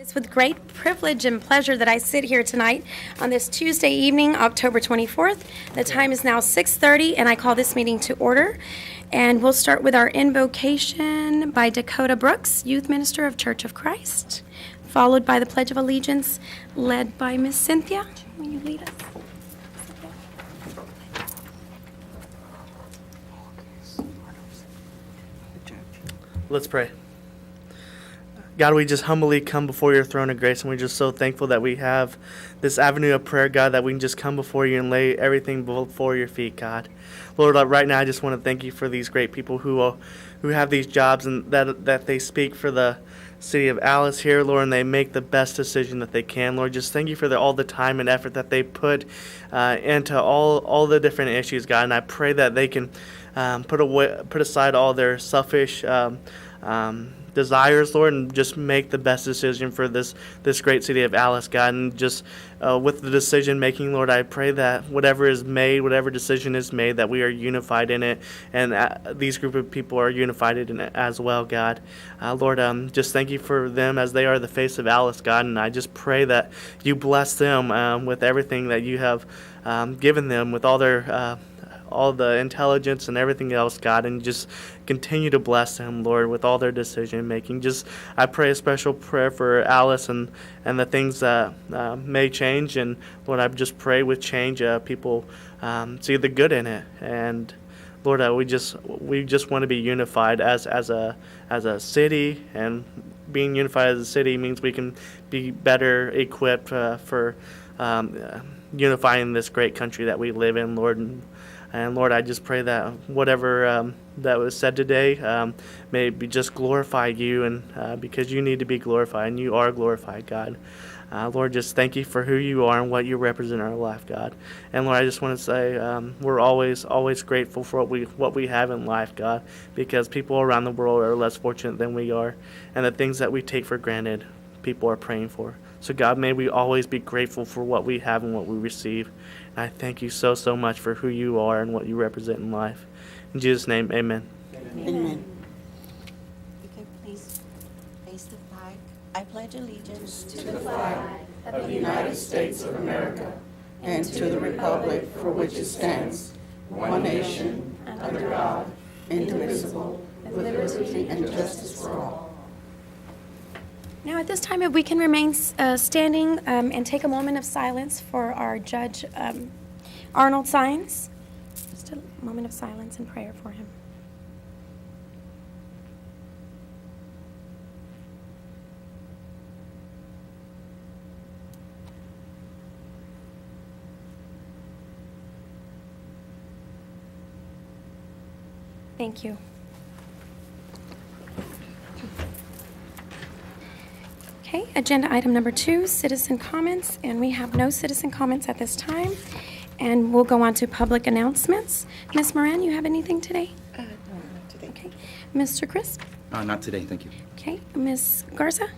It's with great privilege and pleasure that I sit here tonight on this Tuesday evening, October 24th. The time is now 6:30, and I call this meeting to order. And we'll start with our invocation by Dakota Brooks, Youth Minister of Church of Christ, followed by the Pledge of Allegiance, led by Miss Cynthia. Will you lead us? Let's pray. God, we just humbly come before your throne of grace, and we're just so thankful that we have this avenue of prayer, God, that we can just come before you and lay everything before your feet, God. Lord, right now I just want to thank you for these great people who have these jobs and that they speak for the city of Alice here, Lord, and they make the best decision that they can. Lord, just thank you for all the time and effort that they put into all the different issues, God, and I pray that they can put aside all their selfish desires, Lord, and just make the best decision for this great city of Alice, God. And just with the decision making, Lord, I pray that whatever decision is made, that we are unified in it, and these group of people are unified in it as well, God. Lord, just thank you for them as they are the face of Alice, God, and I just pray that you bless them with everything that you have given them, with all the intelligence and everything else, God, and just continue to bless them, Lord, with all their decision making. I pray a special prayer for Alice and the things that may change, and Lord, I just pray with change, people see the good in it, and Lord, we just want to be unified as a city, and being unified as a city means we can be better equipped for unifying this great country that we live in, Lord. And Lord, I just pray that whatever that was said today may be just glorify you, and because you need to be glorified, and you are glorified, God. Lord, just thank you for who you are and what you represent in our life, God. And Lord, I just want to say we're always grateful for what we have in life, God, because people around the world are less fortunate than we are, and the things that we take for granted, people are praying for. So God, may we always be grateful for what we have and what we receive. And I thank you so much for who you are and what you represent in life. In Jesus' name, amen. Amen. You can please face the flag. I pledge allegiance to the flag of the United States of America and to the republic for which it stands, one nation, under God, indivisible, with liberty and justice for all. Now, at this time, if we can remain standing and take a moment of silence for our Judge Arnold Sines. Just a moment of silence and prayer for him. Thank you. Okay, agenda item number 2, citizen comments, and we have no citizen comments at this time. And we'll go on to public announcements. Ms. Moran, you have anything today? No, not today. Okay. Mr. Crisp? Not today, thank you. Okay. Ms. Garza?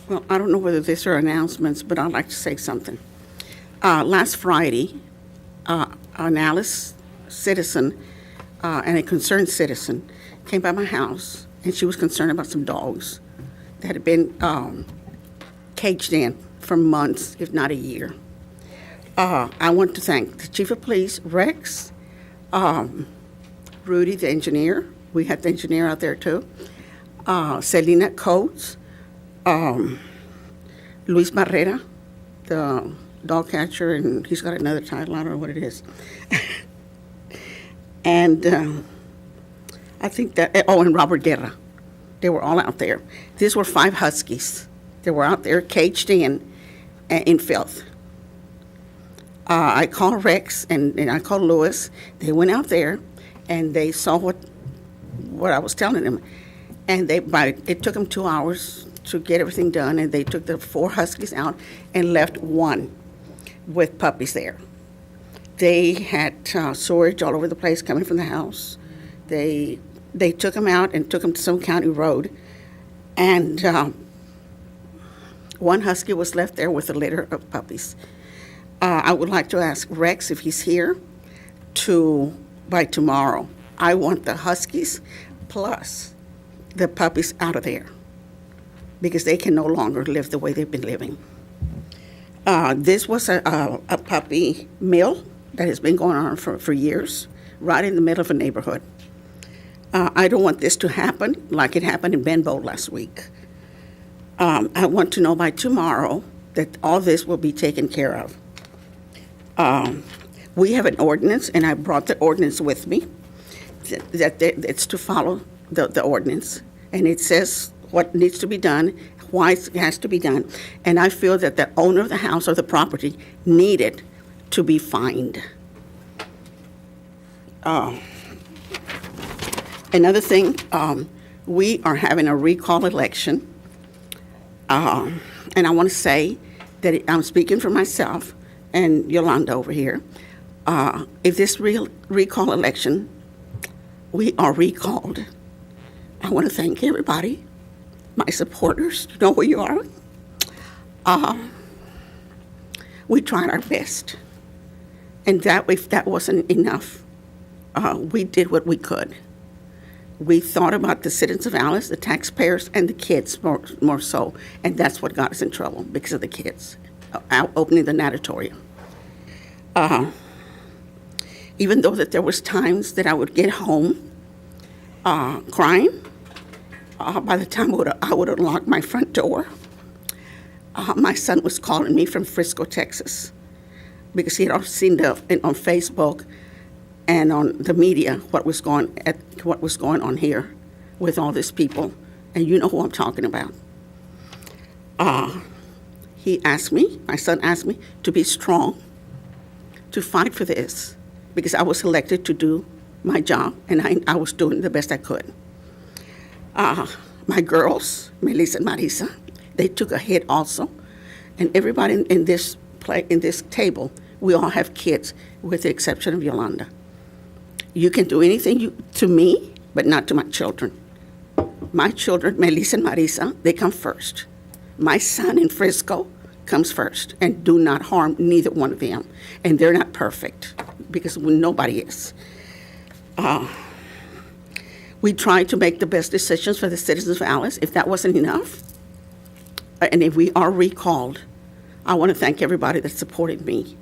Well, I don't know whether these are announcements, but I'd like to say something. Last Friday, an Alice citizen and a concerned citizen came by my house, and she was concerned about some dogs that had been caged in for months, if not a year. I want to thank the Chief of Police, Rex, Rudy, the engineer. We had the engineer out there too. Selena Coates, Luis Barrera, the dog catcher, and he's got another title, I don't know what it is. And I think that, and Robert Guerra. They were all out there. These were 5 huskies. They were out there caged in filth. I called Rex and I called Louis. They went out there and they saw what I was telling them. And it took them 2 hours to get everything done, and they took the 4 huskies out and left 1 with puppies there. They had sewage all over the place coming from the house. They took them out and took them to some county road, and 1 husky was left there with a litter of puppies. I would like to ask Rex if he's here by tomorrow. I want the huskies plus the puppies out of there because they can no longer live the way they've been living. This was a puppy mill that has been going on for years, right in the middle of a neighborhood. I don't want this to happen like it happened in Benbow last week. I want to know by tomorrow that all this will be taken care of. We have an ordinance, and I brought the ordinance with me, that it's to follow the ordinance. And it says what needs to be done, why it has to be done. And I feel that the owner of the house or the property needed to be fined. Another thing, we are having a recall election. And I want to say that I'm speaking for myself and Yolanda over here. If this recall election, we are recalled, I want to thank everybody, my supporters, you know who you are. We tried our best. And if that wasn't enough, we did what we could. We thought about the citizens of Alice, the taxpayers, and the kids more so. And that's what got us in trouble, because of the kids opening the natatorium. Even though that there was times that I would get home crying, by the time I would unlock my front door, my son was calling me from Frisco, Texas, because he had seen on Facebook and on the media what was going on here with all these people, and you know who I'm talking about. He asked me, my son asked me, to be strong, to fight for this, because I was elected to do my job, and I was doing the best I could. My girls, Melissa and Marisa, they took a hit also, and everybody in this table, we all have kids, with the exception of Yolanda. You can do anything to me, but not to my children. My children, Melissa and Marisa, they come first. My son in Frisco comes first, and do not harm neither one of them. And they're not perfect, because nobody is. We tried to make the best decisions for the citizens of Alice. If that wasn't enough, and if we are recalled, I want to thank everybody that supported me.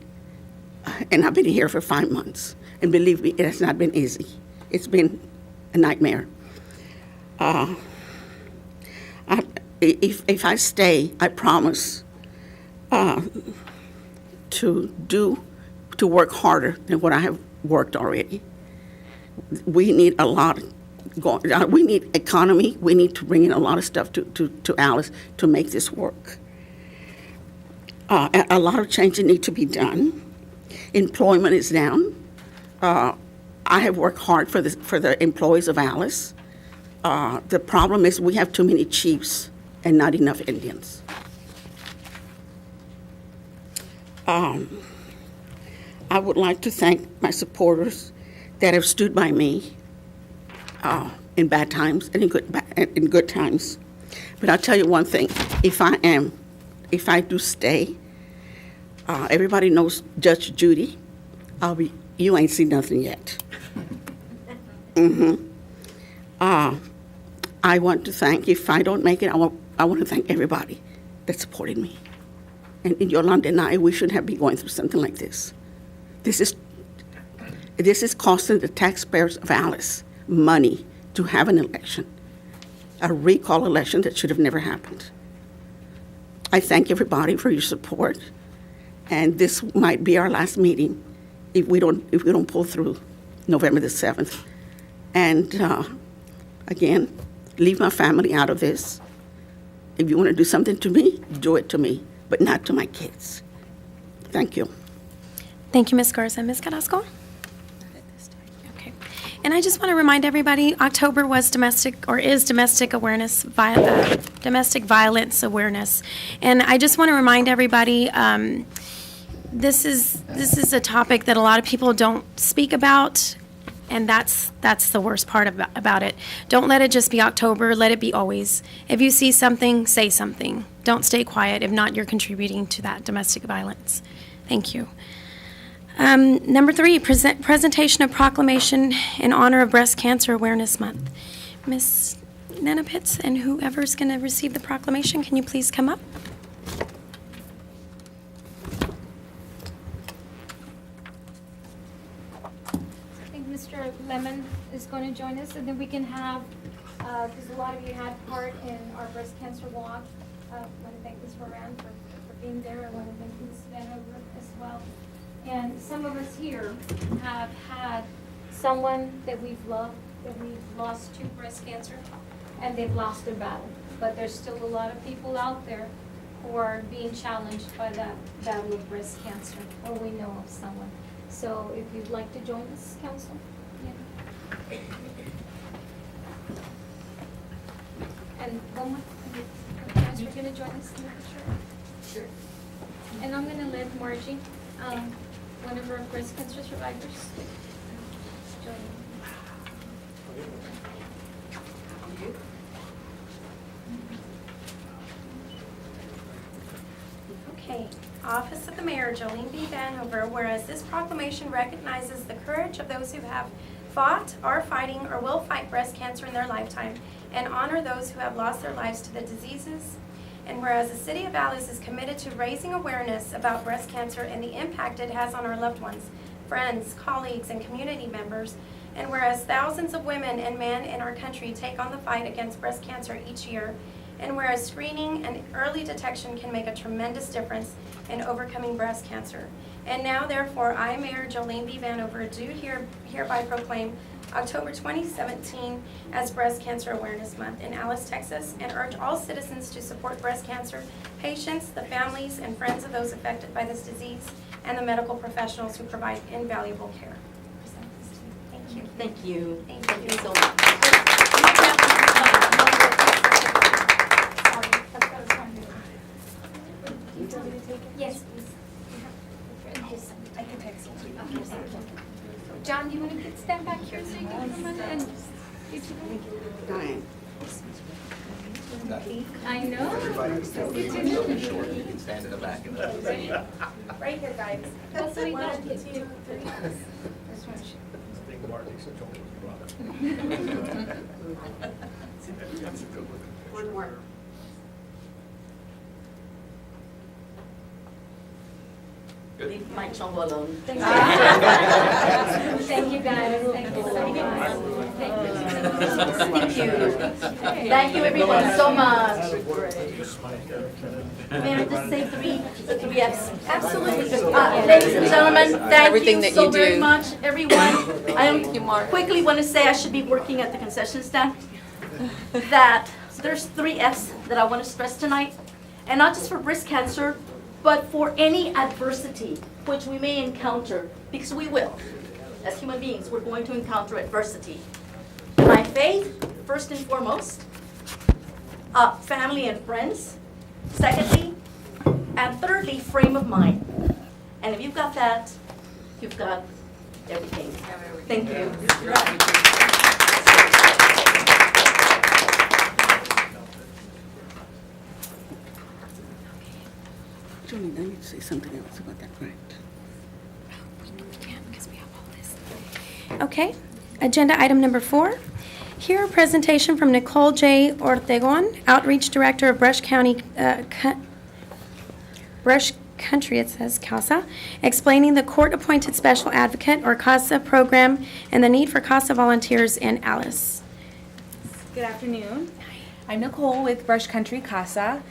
And I've been here for 5 months. And believe me, it has not been easy. It's been a nightmare. If I stay, I promise to work harder than what I have worked already. We need a lot. We need economy. We need to bring in a lot of stuff to Alice to make this work. A lot of changes need to be done. Employment is down. I have worked hard for the employees of Alice. The problem is we have too many chiefs and not enough Indians. I would like to thank my supporters that have stood by me in bad times and in good times. But I'll tell you one thing: if I do stay, everybody knows Judge Judy. You ain't seen nothing yet. I want to thank, if I don't make it, I want to thank everybody that supported me. And Yolanda and I, we shouldn't have been going through something like this. This is costing the taxpayers of Alice money to have an election, a recall election that should have never happened. I thank everybody for your support, and this might be our last meeting if we don't pull through November the 7th. And again, leave my family out of this. If you want to do something to me, do it to me, but not to my kids. Thank you. Thank you, Ms. Garza. Ms. Carrasco? Okay. And I just want to remind everybody, October was domestic violence awareness. And I just want to remind everybody, this is a topic that a lot of people don't speak about, and that's the worst part about it. Don't let it just be October. Let it be always. If you see something, say something. Don't stay quiet. If not, you're contributing to that domestic violence. Thank you. Number 3, presentation of proclamation in honor of Breast Cancer Awareness Month. Ms. Nenapitz, and whoever's going to receive the proclamation, can you please come up? I think Mr. Lemon is going to join us, and then we can have, because a lot of you had part in our breast cancer walk. I want to thank Ms. Moran for being there. I want to thank Ms. Vanover as well. And some of us here have had someone that we've loved, that we've lost to breast cancer, and they've lost their battle. But there's still a lot of people out there who are being challenged by that battle of breast cancer, or we know of someone. So if you'd like to join us, council. Yeah. And one more, guys, we're going to join us in the picture. Sure. And I'm going to let Margie, one of our breast cancer survivors, join. Okay. Office of the Mayor, Jolene B. Vanover, whereas this proclamation recognizes the courage of those who have fought, are fighting, or will fight breast cancer in their lifetime, and honor those who have lost their lives to the diseases. And whereas the City of Alice is committed to raising awareness about breast cancer and the impact it has on our loved ones, friends, colleagues, and community members, and whereas thousands of women and men in our country take on the fight against breast cancer each year, and whereas screening and early detection can make a tremendous difference in overcoming breast cancer. And now, therefore, I, Mayor Jolene B. Vanover, do hereby proclaim October 2017 as Breast Cancer Awareness Month in Alice, Texas, and urge all citizens to support breast cancer patients, the families and friends of those affected by this disease, and the medical professionals who provide invaluable care. Thank you. Thank you. Thank you. so much. Yes, please. I can text you. Okay, thank you. John, do you want to stand back here so you can come in and get you? Diane. I know. You can stand in the back of the. Right here, guys. Well, so we got it. One more. Leave Mike Chombo alone. Thank you, guys. Thank you so much. Thank you. Thank you, everyone, so much. May I just say three Fs? Absolutely. Ladies and gentlemen, thank you so very much, everyone. I quickly want to say I should be working at the concession stand. That there's 3 Fs that I want to stress tonight, and not just for breast cancer, but for any adversity which we may encounter, because we will. As human beings, we're going to encounter adversity. My faith, first and foremost. Family and friends, secondly. And thirdly, frame of mind. And if you've got that, you've got everything. Thank you. Jolene, I need to say something else about that grant. Okay, agenda item number 4. Here, a presentation from Nicole J. Ortegon, Outreach Director of Brush County, Brush Country, it says, CASA, explaining the Court-Appointed Special Advocate, or CASA, program and the need for CASA volunteers in Alice. Good afternoon. I'm Nicole with Brush Country CASA.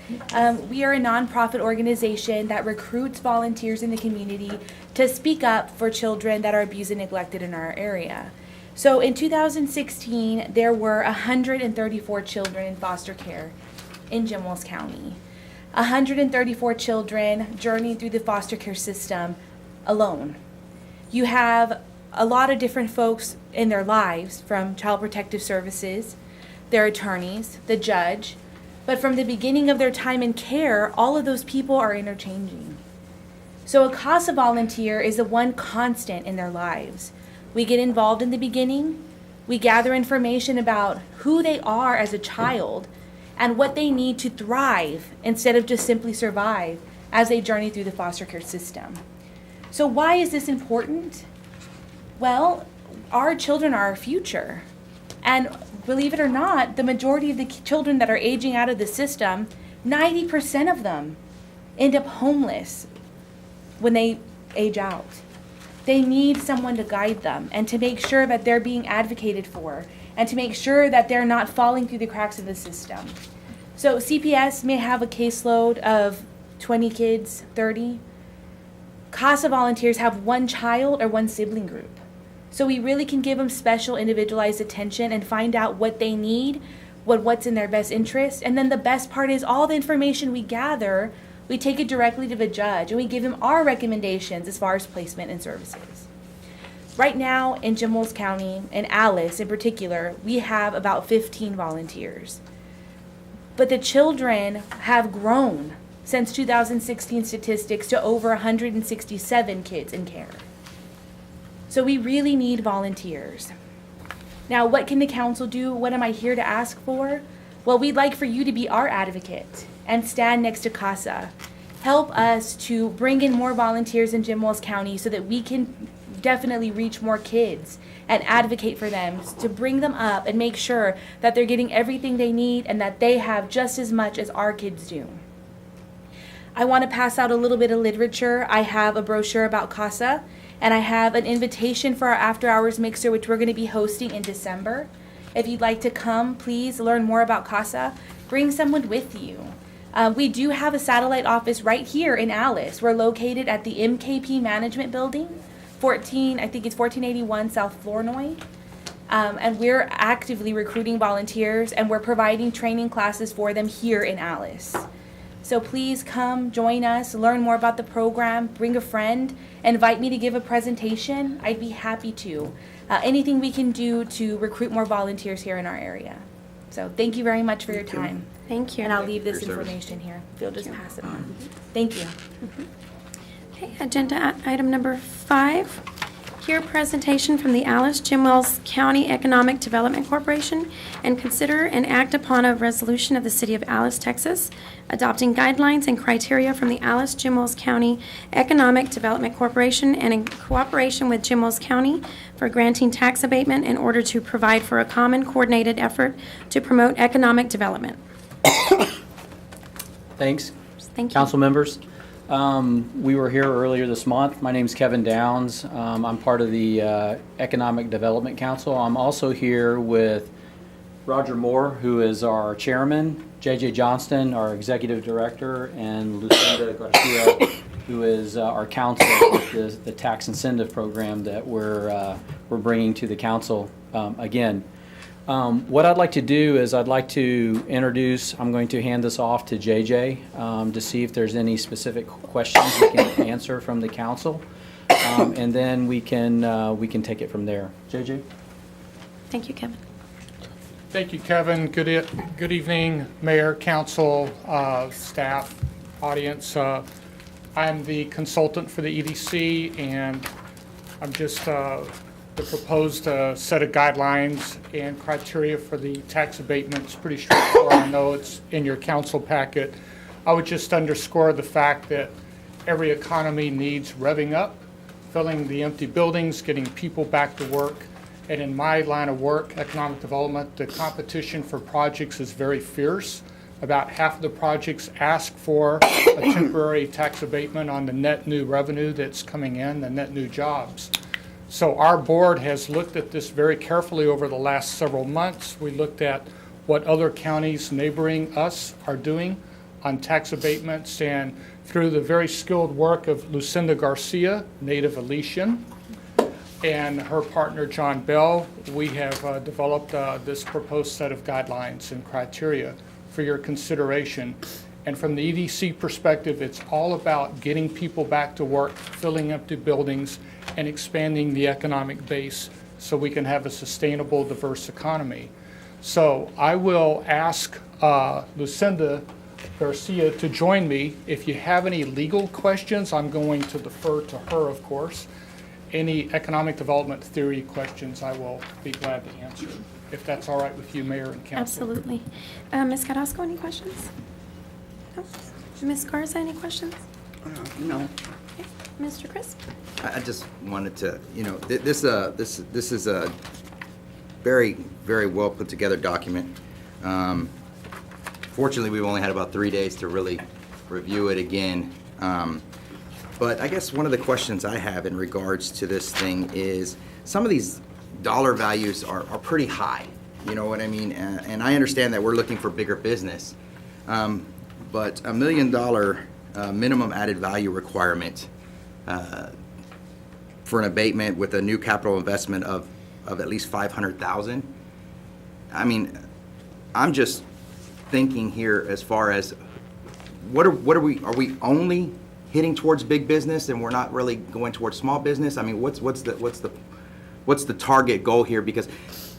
We are a nonprofit organization that recruits volunteers in the community to speak up for children that are abused and neglected in our area. So in 2016, there were 134 children in foster care in Jim Wells County. 134 children journeying through the foster care system alone. You have a lot of different folks in their lives, from Child Protective Services, their attorneys, the judge, but from the beginning of their time in care, all of those people are interchanging. So a CASA volunteer is the one constant in their lives. We get involved in the beginning, we gather information about who they are as a child and what they need to thrive instead of just simply survive as they journey through the foster care system. So why is this important? Well, our children are our future. And believe it or not, the majority of the children that are aging out of the system, 90% of them end up homeless when they age out. They need someone to guide them and to make sure that they're being advocated for and to make sure that they're not falling through the cracks of the system. So CPS may have a caseload of 20 kids, 30. CASA volunteers have one child or one sibling group. So we really can give them special individualized attention and find out what they need, what's in their best interest. And then the best part is all the information we gather, we take it directly to the judge and we give him our recommendations as far as placement and services. Right now in Jim Wells County, and Alice in particular, we have about 15 volunteers. But the children have grown since 2016 statistics to over 167 kids in care. So we really need volunteers. Now, what can the council do? What am I here to ask for? Well, we'd like for you to be our advocate and stand next to CASA. Help us to bring in more volunteers in Jim Wells County so that we can definitely reach more kids and advocate for them, to bring them up and make sure that they're getting everything they need and that they have just as much as our kids do. I want to pass out a little bit of literature. I have a brochure about CASA, and I have an invitation for our after hours mixer, which we're going to be hosting in December. If you'd like to come, please learn more about CASA. Bring someone with you. We do have a satellite office right here in Alice. We're located at the MKP Management Building, 1481 South Flournoy. And we're actively recruiting volunteers, and we're providing training classes for them here in Alice. So please come, join us, learn more about the program, bring a friend, invite me to give a presentation. I'd be happy to. Anything we can do to recruit more volunteers here in our area. So thank you very much for your time. Thank you. And I'll leave this information here. If you'll just pass it on. Thank you. Okay, agenda item number 5. Hear presentation from the Alice Jim Wells County Economic Development Corporation and consider and act upon a resolution of the City of Alice, Texas, adopting guidelines and criteria from the Alice Jim Wells County Economic Development Corporation and in cooperation with Jim Wells County for granting tax abatement in order to provide for a common coordinated effort to promote economic development. Thanks. Thank you. Council members, we were here earlier this month. My name's Kevin Downs. I'm part of the Economic Development Council. I'm also here with Roger Moore, who is our chairman, JJ Johnston, our executive director, and Lucinda Garcia, who is our counsel with the tax incentive program that we're bringing to the council again. What I'd like to do is I'd like to introduce, I'm going to hand this off to JJ to see if there's any specific questions we can answer from the council, and then we can take it from there. JJ? Thank you, Kevin. Thank you, Kevin. Good evening, Mayor, Council, staff, audience. I'm the consultant for the EDC, and I'm just the proposed set of guidelines and criteria for the tax abatement. It's pretty straightforward. I know it's in your council packet. I would just underscore the fact that every economy needs revving up, filling the empty buildings, getting people back to work. And in my line of work, economic development, the competition for projects is very fierce. About half of the projects ask for a temporary tax abatement on the net new revenue that's coming in, the net new jobs. So our board has looked at this very carefully over the last several months. We looked at what other counties neighboring us are doing on tax abatements, and through the very skilled work of Lucinda Garcia, native Alician, and her partner John Bell, we have developed this proposed set of guidelines and criteria for your consideration. And from the EDC perspective, it's all about getting people back to work, filling empty buildings, and expanding the economic base so we can have a sustainable, diverse economy. So I will ask Lucinda Garcia to join me. If you have any legal questions, I'm going to defer to her, of course. Any economic development theory questions, I will be glad to answer, if that's all right with you, Mayor and Council. Absolutely. Ms. Carrasco, any questions? No? Ms. Garza, any questions? No. Okay. Mr. Crisp? I just wanted to, this is a very, very well put together document. Fortunately, we've only had about 3 days to really review it again. But I guess one of the questions I have in regards to this thing is some of these dollar values are pretty high. You know what I mean? And I understand that we're looking for bigger business. But $1 million minimum added value requirement for an abatement with a new capital investment of at least $500,000. I mean, I'm just thinking here as far as what are we only hitting towards big business and we're not really going towards small business? I mean, what's the target goal here? Because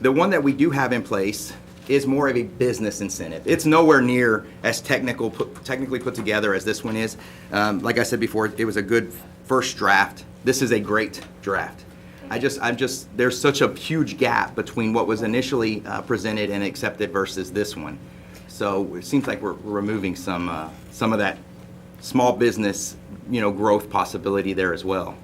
the one that we do have in place is more of a business incentive. It's nowhere near as technically put together as this one is. Like I said before, it was a good first draft. This is a great draft. There's such a huge gap between what was initially presented and accepted versus this one. So it seems like we're removing some of that small business, growth possibility there as well.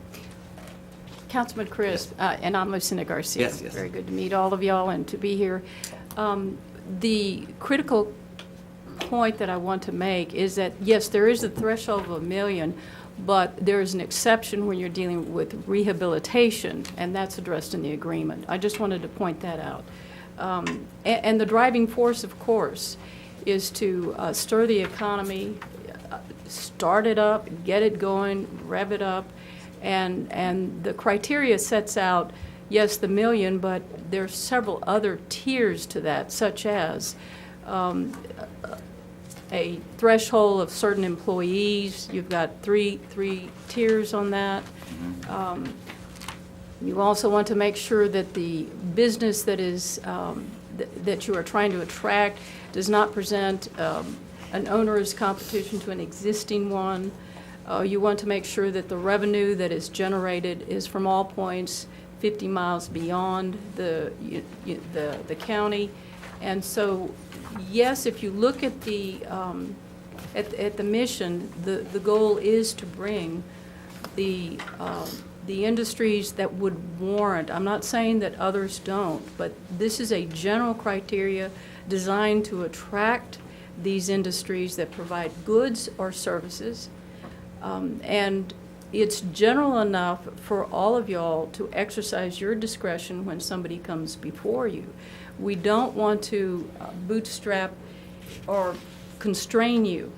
Councilman Crisp, and I'm Lucinda Garcia. Yes. Very good to meet all of y'all and to be here. The critical point that I want to make is that, yes, there is a threshold of $1 million, but there is an exception when you're dealing with rehabilitation, and that's addressed in the agreement. I just wanted to point that out. And the driving force, of course, is to stir the economy, start it up, get it going, rev it up, and the criteria sets out, yes, the $1 million, but there's several other tiers to that, such as a threshold of certain employees. You've got three tiers on that. You also want to make sure that the business that is that you are trying to attract does not present an onerous competition to an existing one. You want to make sure that the revenue that is generated is from all points 50 miles beyond the county. And so, yes, if you look at the mission, the goal is to bring the industries that would warrant. I'm not saying that others don't, but this is a general criteria designed to attract these industries that provide goods or services. And it's general enough for all of y'all to exercise your discretion when somebody comes before you. We don't want to bootstrap or constrain you.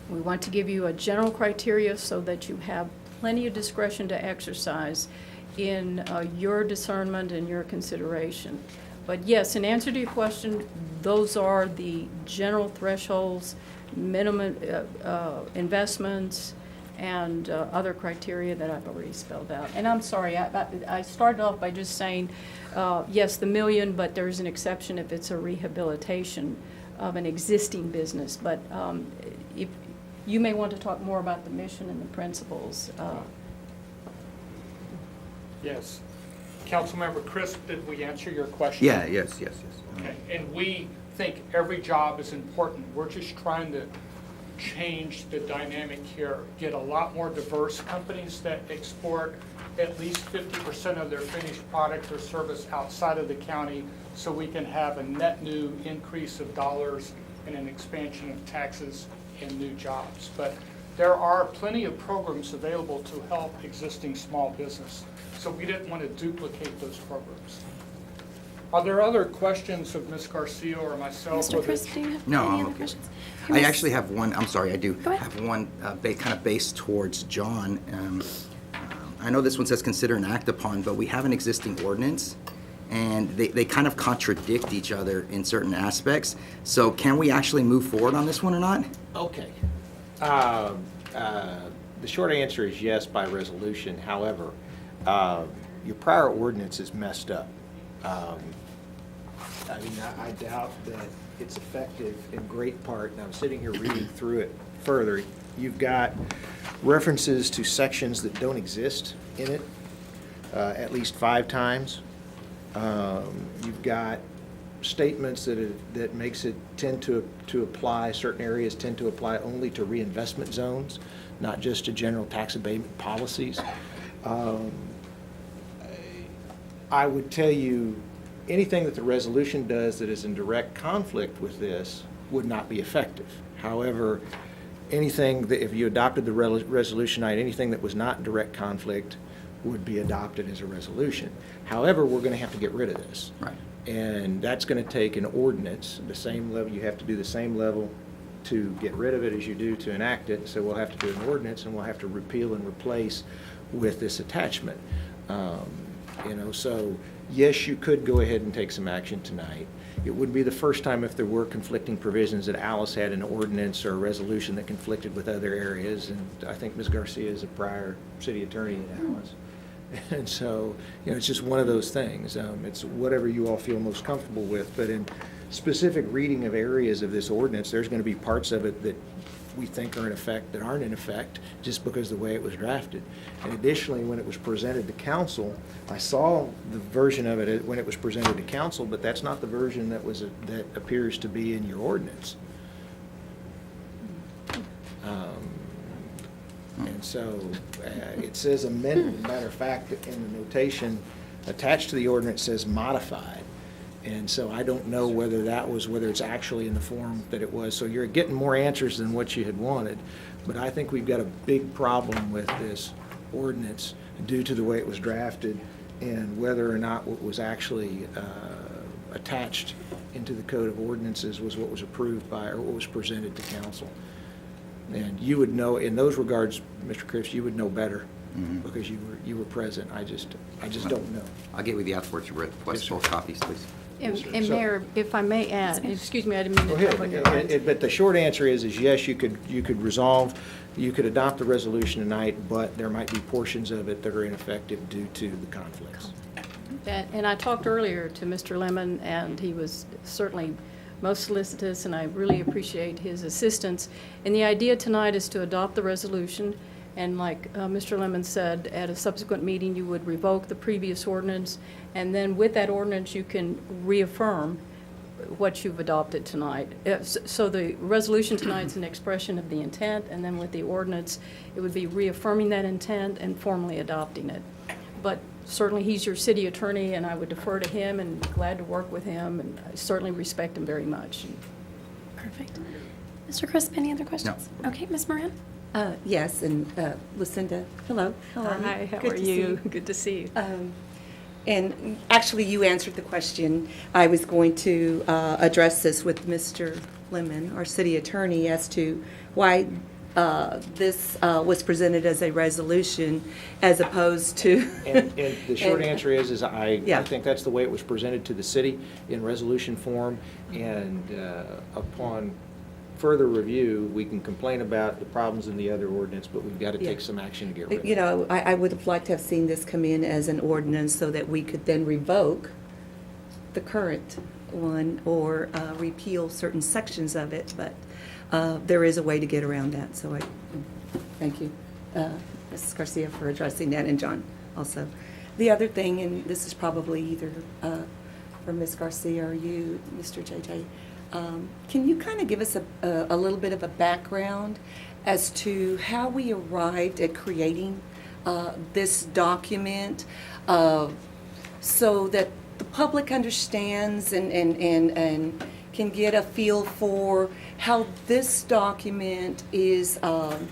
We want to give you a general criteria so that you have plenty of discretion to exercise in your discernment and your consideration. But yes, in answer to your question, those are the general thresholds, minimum investments, and other criteria that I've already spelled out. And I'm sorry, I started off by just saying, yes, the $1 million, but there's an exception if it's a rehabilitation of an existing business. But if you may want to talk more about the mission and the principles. Yes. Councilmember Crisp, did we answer your question? Yeah, yes. Okay. And we think every job is important. We're just trying to change the dynamic here, get a lot more diverse companies that export at least 50% of their finished product or service outside of the county, so we can have a net new increase of dollars and an expansion of taxes and new jobs. But there are plenty of programs available to help existing small business, so we didn't want to duplicate those programs. Are there other questions of Ms. Garcia or myself? Mr. Crisp, do you have No, any I'm other okay. questions? I actually have one. I'm sorry, I do Go ahead. have one kind of based towards John. I know this one says consider and act upon, but we have an existing ordinance, and they kind of contradict each other in certain aspects. So can we actually move forward on this one or not? Okay. The short answer is yes by resolution. However, your prior ordinance is messed up. I doubt that it's effective in great part, and I'm sitting here reading through it further. You've got references to sections that don't exist in it, at least 5 times. You've got statements that makes it tend to apply, certain areas tend to apply only to reinvestment zones, not just to general tax abatement policies. I would tell you, anything that the resolution does that is in direct conflict with this would not be effective. However, anything that, if you adopted the resolution tonight, anything that was not in direct conflict would be adopted as a resolution. However, we're going to have to get rid of this. Right. And that's going to take an ordinance, the same level, you have to do the same level to get rid of it as you do to enact it. So we'll have to do an ordinance, and we'll have to repeal and replace with this attachment. So yes, you could go ahead and take some action tonight. It would be the first time if there were conflicting provisions that Alice had an ordinance or a resolution that conflicted with other areas. And I think Ms. Garcia is a prior city attorney at Alice. And so, it's just one of those things. It's whatever you all feel most comfortable with. But in specific reading of areas of this ordinance, there's going to be parts of it that we think are in effect that aren't in effect just because of the way it was drafted. And additionally, when it was presented to council, I saw the version of it when it was presented to council, but that's not the version that appears to be in your ordinance. And so it says amendment. Matter of fact, in the notation attached to the ordinance says modified. And so I don't know whether it's actually in the form that it was. So you're getting more answers than what you had wanted. But I think we've got a big problem with this ordinance due to the way it was drafted and whether or not what was actually attached into the Code of Ordinances was what was approved by or what was presented to council. And you would know, in those regards, Mr. Cripps, you would know better because you were present. I just don't know. I'll get with you afterwards. You request both copies, please. And Yes, sir. and So- Mayor, if I may add, excuse me, I didn't mean Go to jump on your ahead. words. But the short answer is yes, you could adopt the resolution tonight, but there might be portions of it that are ineffective due to the conflicts. And I talked earlier to Mr. Lemon, and he was certainly most solicitous, and I really appreciate his assistance. And the idea tonight is to adopt the resolution, and like Mr. Lemon said, at a subsequent meeting, you would revoke the previous ordinance, and then with that ordinance, you can reaffirm what you've adopted tonight. So the resolution tonight is an expression of the intent, and then with the ordinance, it would be reaffirming that intent and formally adopting it. But certainly, he's your city attorney, and I would defer to him and glad to work with him, and I certainly respect him very much. Perfect. Mr. Crisp, any other questions? Okay, Ms. Moran? Yes, and Lucinda, hello. How are you? Hi, how Good are to see you? Good to see you. And actually, you answered the question. I was going to address this with Mr. Lemon, our city attorney, as to why this was presented as a resolution as opposed to. And the short answer is I Yeah. think that's the way it was presented to the city in resolution form. And upon further review, we can complain about the problems in the other ordinance, but we've got to take some action to get rid of it. You know, I would have liked to have seen this come in as an ordinance so that we could then revoke the current one or repeal certain sections of it, but there is a way to get around that, so I thank you, Mrs. Garcia, for addressing that, and John also. The other thing, and this is probably either for Ms. Garcia or you, Mr. JJ, can you kind of give us a little bit of a background as to how we arrived at creating this document so that the public understands and can get a feel for how this document is an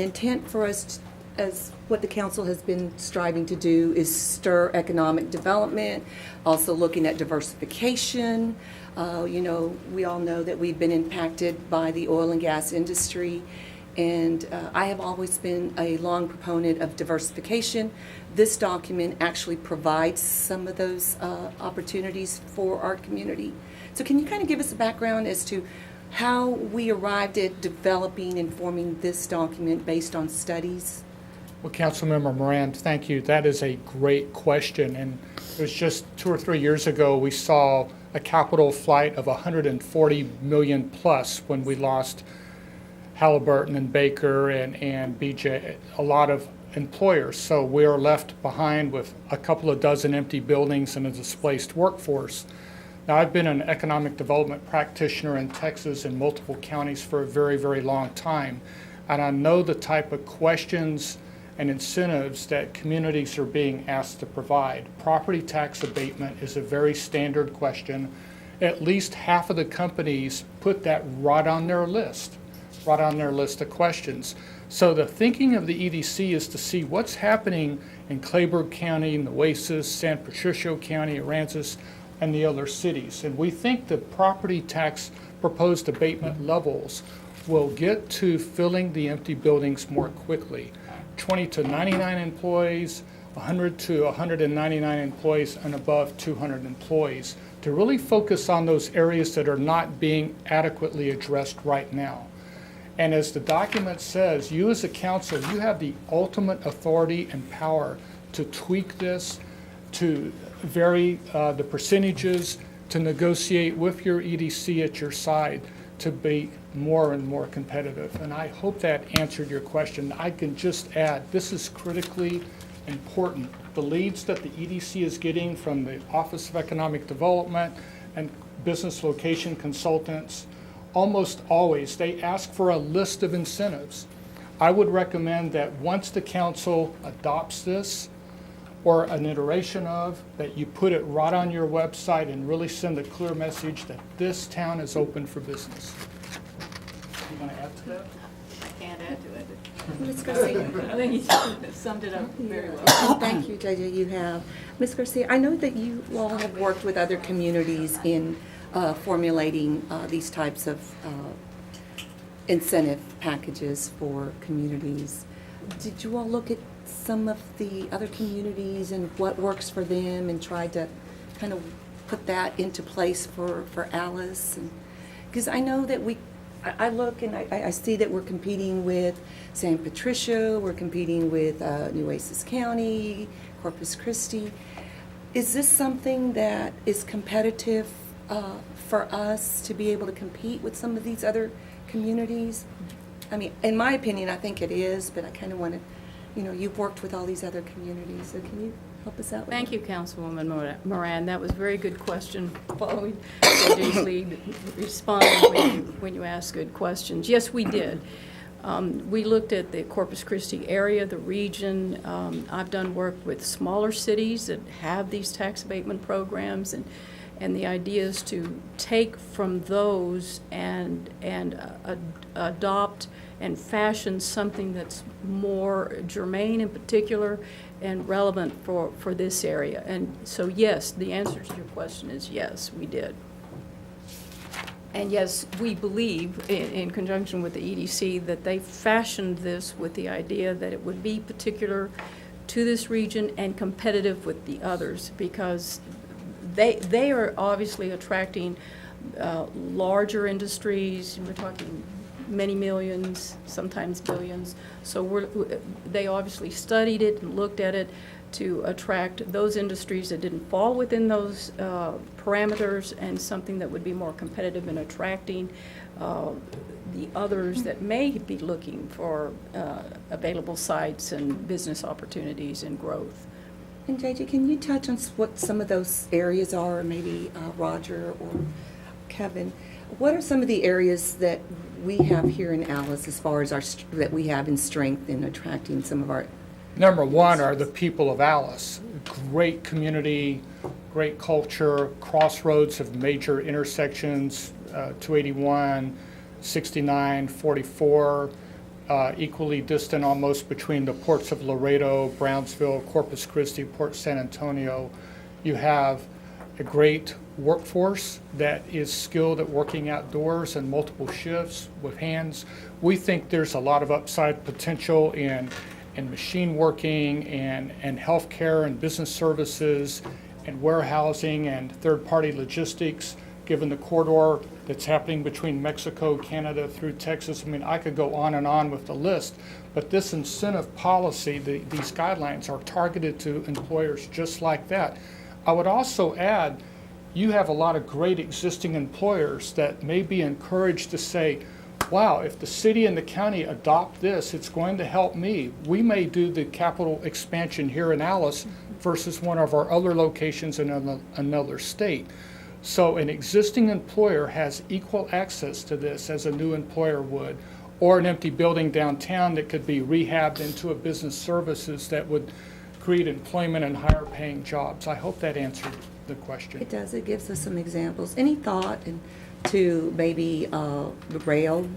intent for us as what the council has been striving to do is stir economic development, also looking at diversification. You know, we all know that we've been impacted by the oil and gas industry, and I have always been a long proponent of diversification. This document actually provides some of those opportunities for our community. So can you kind of give us a background as to how we arrived at developing and forming this document based on studies? Well, Councilmember Moran, thank you. That is a great question. And it was just 2 or 3 years ago, we saw a capital flight of 140 million plus when we lost Halliburton and Baker and BJ, a lot of employers. So we are left behind with a couple of dozen empty buildings and a displaced workforce. Now, I've been an economic development practitioner in Texas in multiple counties for a very, very long time. And I know the type of questions and incentives that communities are being asked to provide. Property tax abatement is a very standard question. At least half of the companies put that right on their list of questions. So the thinking of the EDC is to see what's happening in Clayburgh County, Nueces, San Patricio County, Aransas, and the other cities. And we think the property tax proposed abatement levels will get to filling the empty buildings more quickly. 20 to 99 employees, 100 to 199 employees, and above 200 employees, to really focus on those areas that are not being adequately addressed right now. And as the document says, you as a council, you have the ultimate authority and power to tweak this, to vary the percentages, to negotiate with your EDC at your side to be more and more competitive. And I hope that answered your question. I can just add, this is critically important. The leads that the EDC is getting from the Office of Economic Development and business location consultants, almost always, they ask for a list of incentives. I would recommend that once the council adopts this, or an iteration of, that you put it right on your website and really send a clear message that this town is open for business. You want to add to that? Can't add to it. Ms. Garcia. I think you summed it up very well. Thank you, JJ, you have. Ms. Garcia, I know that you all have worked with other communities in formulating these types of incentive packages for communities. Did you all look at some of the other communities and what works for them and try to kind of put that into place for Alice? Because I know that I look and I see that we're competing with San Patricio, we're competing with Nueces County, Corpus Christi. Is this something that is competitive for us to be able to compete with some of these other communities? I mean, in my opinion, I think it is, but I kind of want to, you've worked with all these other communities, so can you help us out with Thank you, Councilwoman Moran. That was a very good question, following JJ's lead, responding when you ask good questions. Yes, we did. We looked at the Corpus Christi area, the region. I've done work with smaller cities that have these tax abatement programs, and the idea is to take from those and adopt and fashion something that's more germane in particular and relevant for this area. And so yes, the answer to your question is yes, we did. And yes, we believe, in conjunction with the EDC, that they fashioned this with the idea that it would be particular to this region and competitive with the others, because they are obviously attracting larger industries. We're talking many millions, sometimes billions. So they obviously studied it and looked at it to attract those industries that didn't fall within those parameters, and something that would be more competitive in attracting the others that may be looking for available sites and business opportunities and growth. And JJ, can you touch on what some of those areas are, maybe Roger or Kevin? What are some of the areas that we have here in Alice as far as that we have in strength in attracting some of our? Number one are the people of Alice. Great community, great culture, crossroads of major intersections, 281, 69, 44, equally distant almost between the ports of Laredo, Brownsville, Corpus Christi, Port San Antonio. You have a great workforce that is skilled at working outdoors and multiple shifts with hands. We think there's a lot of upside potential in machine working and healthcare and business services and warehousing and third-party logistics, given the corridor that's happening between Mexico, Canada, through Texas. I mean, I could go on and on with the list, but this incentive policy, these guidelines are targeted to employers just like that. I would also add, you have a lot of great existing employers that may be encouraged to say, wow, if the city and the county adopt this, it's going to help me. We may do the capital expansion here in Alice versus one of our other locations in another state. So an existing employer has equal access to this as a new employer would, or an empty building downtown that could be rehabbed into a business services that would create employment and higher paying jobs. I hope that answered the question. It does, it gives us some examples. Any thought to maybe the rail,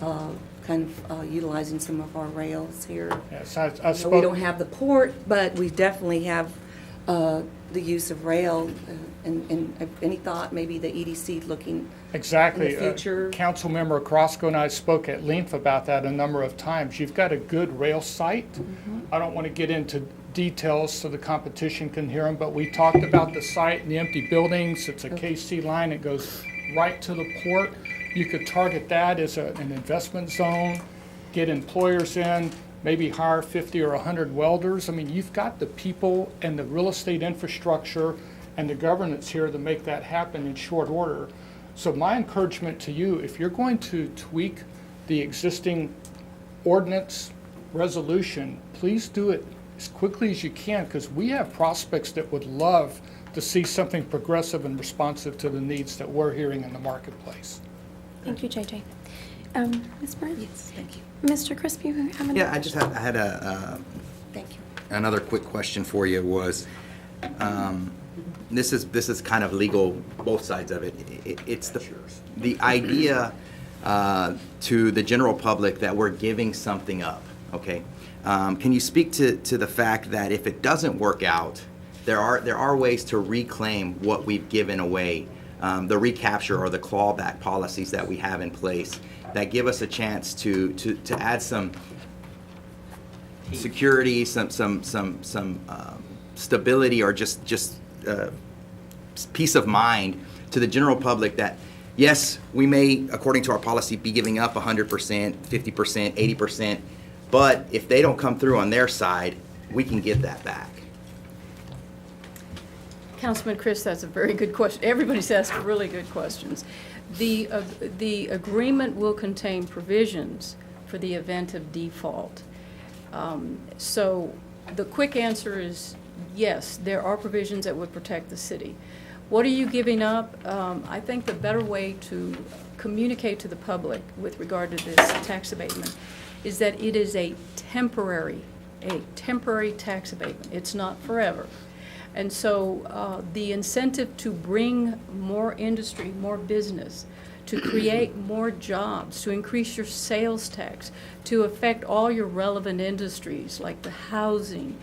kind of utilizing some of our rails here? Yes, I We spoke. don't have the port, but we definitely have the use of rail. And any thought, maybe the EDC looking Exactly. in the future? Councilmember Crosco and I spoke at length about that a number of times. You've got a good rail site. I don't want to get into details so the competition can hear them, but we talked about the site and the empty buildings. It's a KC line. It goes right to the port. You could target that as an investment zone, get employers in, maybe hire 50 or 100 welders. I mean, you've got the people and the real estate infrastructure and the governance here to make that happen in short order. So my encouragement to you, if you're going to tweak the existing ordinance resolution, please do it as quickly as you can, because we have prospects that would love to see something progressive and responsive to the needs that we're hearing in the marketplace. Thank you, JJ. Ms. Burns? Yes, thank you. Mr. Crisp, you have any? Yeah, I had Thank you. another quick question for you was, this is kind of legal, both sides of it. It's the idea to the general public that we're giving something up, okay? Can you speak to the fact that if it doesn't work out, there are ways to reclaim what we've given away, the recapture or the clawback policies that we have in place that give us a chance to add some security, some stability, or just peace of mind to the general public that, yes, we may, according to our policy, be giving up 100%, 50%, 80%, but if they don't come through on their side, we can get that back. Councilman Chris, that's a very good question. Everybody's asked really good questions. The agreement will contain provisions for the event of default. So the quick answer is yes, there are provisions that would protect the city. What are you giving up? I think the better way to communicate to the public with regard to this tax abatement is that it is a temporary tax abatement. It's not forever. And so the incentive to bring more industry, more business, to create more jobs, to increase your sales tax, to affect all your relevant industries like the housing,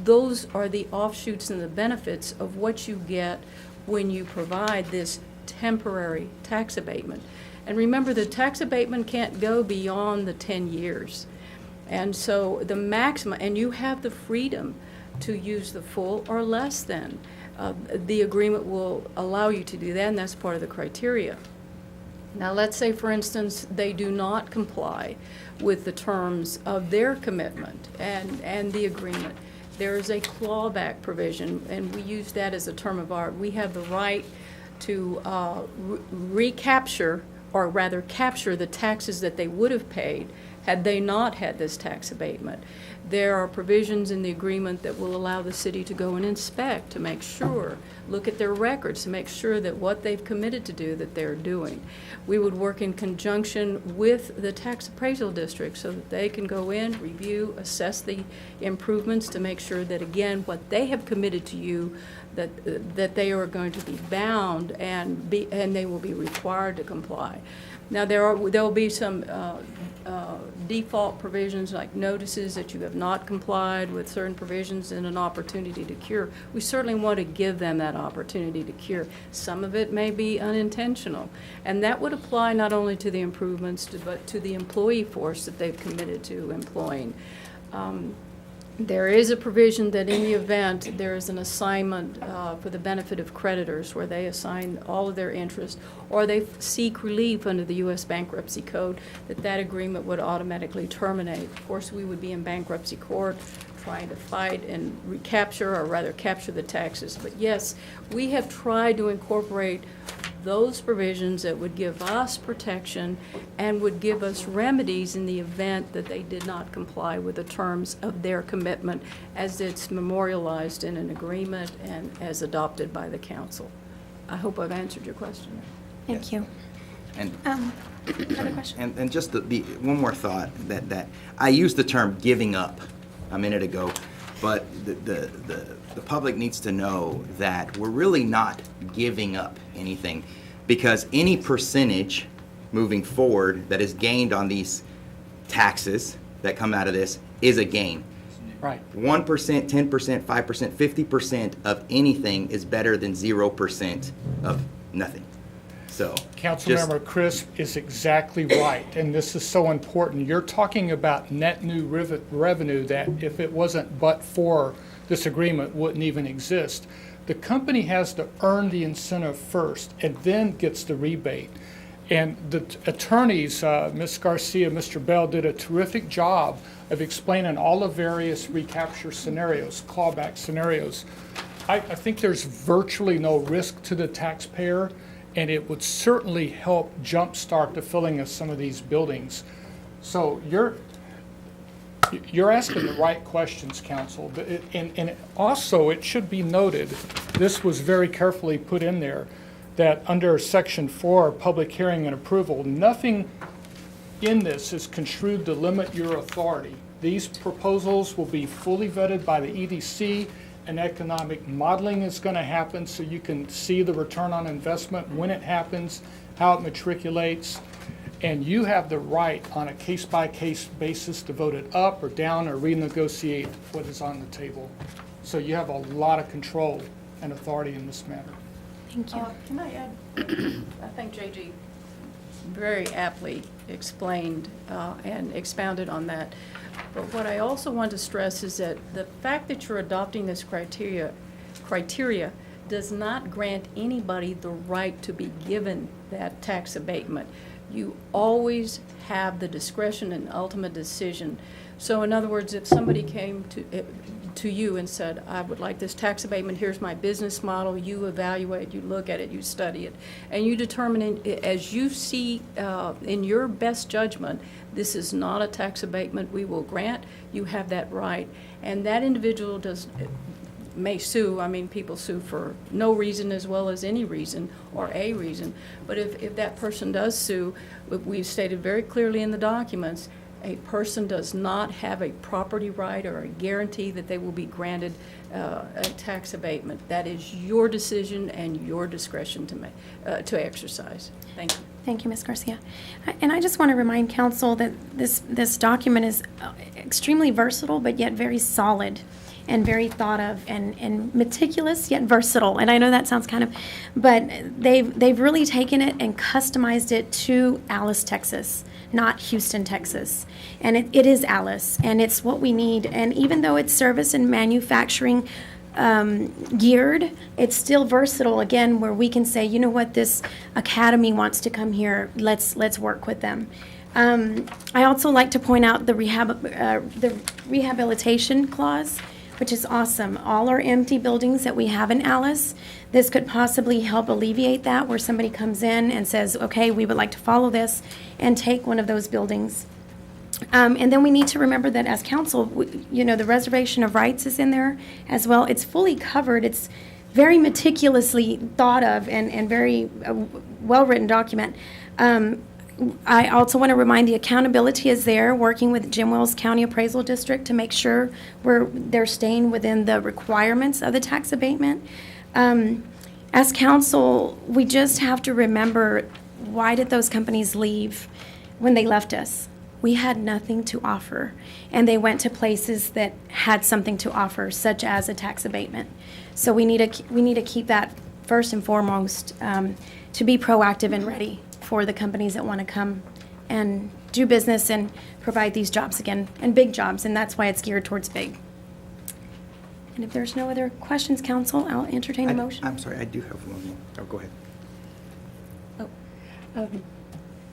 those are the offshoots and the benefits of what you get when you provide this temporary tax abatement. And remember, the tax abatement can't go beyond the 10 years. And so the maximum, and you have the freedom to use the full or less than. The agreement will allow you to do that, and that's part of the criteria. Now, let's say, for instance, they do not comply with the terms of their commitment and the agreement. There is a clawback provision, and we use that as a term of art. We have the right to recapture, or rather capture, the taxes that they would have paid had they not had this tax abatement. There are provisions in the agreement that will allow the city to go and inspect, to make sure, look at their records, to make sure that what they've committed to do, that they're doing. We would work in conjunction with the tax appraisal district so that they can go in, review, assess the improvements to make sure that, again, what they have committed to you, that they are going to be bound and they will be required to comply. Now, there will be some default provisions like notices that you have not complied with certain provisions and an opportunity to cure. We certainly want to give them that opportunity to cure. Some of it may be unintentional, and that would apply not only to the improvements but to the employee force that they've committed to employing. There is a provision that in the event there is an assignment for the benefit of creditors where they assign all of their interest or they seek relief under the U.S. Bankruptcy Code, that agreement would automatically terminate. Of course, we would be in bankruptcy court trying to fight and recapture, or rather capture, the taxes. But yes, we have tried to incorporate those provisions that would give us protection and would give us remedies in the event that they did not comply with the terms of their commitment as it's memorialized in an agreement and as adopted by the council. I hope I've answered your question. Thank you. And Another question? And just the one more thought, that I used the term giving up a minute ago, but the public needs to know that we're really not giving up anything, because any percentage moving forward that is gained on these taxes that come out of this is a gain. Right. 1%, 10%, 5%, 50% of anything is better than 0% of nothing. So, Councilmember Crisp is exactly right, and this is so important. You're talking about net new revenue that, if it wasn't but for this agreement, wouldn't even exist. The company has to earn the incentive first and then gets the rebate. And the attorneys, Ms. Garcia, Mr. Bell, did a terrific job of explaining all the various recapture scenarios, clawback scenarios. I think there's virtually no risk to the taxpayer, and it would certainly help jumpstart the filling of some of these buildings. So you're asking the right questions, Council. But and also, it should be noted, this was very carefully put in there, that under Section 4, Public Hearing and Approval, nothing in this is construed to limit your authority. These proposals will be fully vetted by the EDC, and economic modeling is going to happen so you can see the return on investment when it happens, how it matriculates, and you have the right on a case-by-case basis to vote it up or down or renegotiate what is on the table. So you have a lot of control and authority in this matter. Thank you. Can I add? I think JG very aptly explained and expounded on that. But what I also want to stress is that the fact that you're adopting this criteria does not grant anybody the right to be given that tax abatement. You always have the discretion and ultimate decision. So in other words, if somebody came to you and said, I would like this tax abatement, here's my business model, you evaluate, you look at it, you study it, and you determine as you see in your best judgment, this is not a tax abatement we will grant, you have that right. And that individual may sue. I mean, people sue for no reason as well as any reason or a reason. But if that person does sue, we've stated very clearly in the documents, a person does not have a property right or a guarantee that they will be granted a tax abatement. That is your decision and your discretion to exercise. Thank you. Thank you, Ms. Garcia. And I just want to remind council that this document is extremely versatile, but yet very solid and very thought of and meticulous, yet versatile. And I know that sounds but they've really taken it and customized it to Alice, Texas, not Houston, Texas. And it is Alice, and it's what we need. And even though it's service and manufacturing geared, it's still versatile, again, where we can say, you know what, this academy wants to come here, let's work with them. I also like to point out the rehabilitation clause, which is awesome. All our empty buildings that we have in Alice, this could possibly help alleviate that, where somebody comes in and says, okay, we would like to follow this and take one of those buildings. And then we need to remember that as council, the reservation of rights is in there as well. It's fully covered. It's very meticulously thought of and very well-written document. I also want to remind the accountability is there, working with Jim Wells County Appraisal District to make sure they're staying within the requirements of the tax abatement. As council, we just have to remember, why did those companies leave when they left us? We had nothing to offer, and they went to places that had something to offer, such as a tax abatement. So we need to keep that first and foremost, to be proactive and ready for the companies that want to come and do business and provide these jobs again, and big jobs, and that's why it's geared towards big. And if there's no other questions, council, I'll entertain a motion. I'm sorry, I do have one more. Oh, go ahead.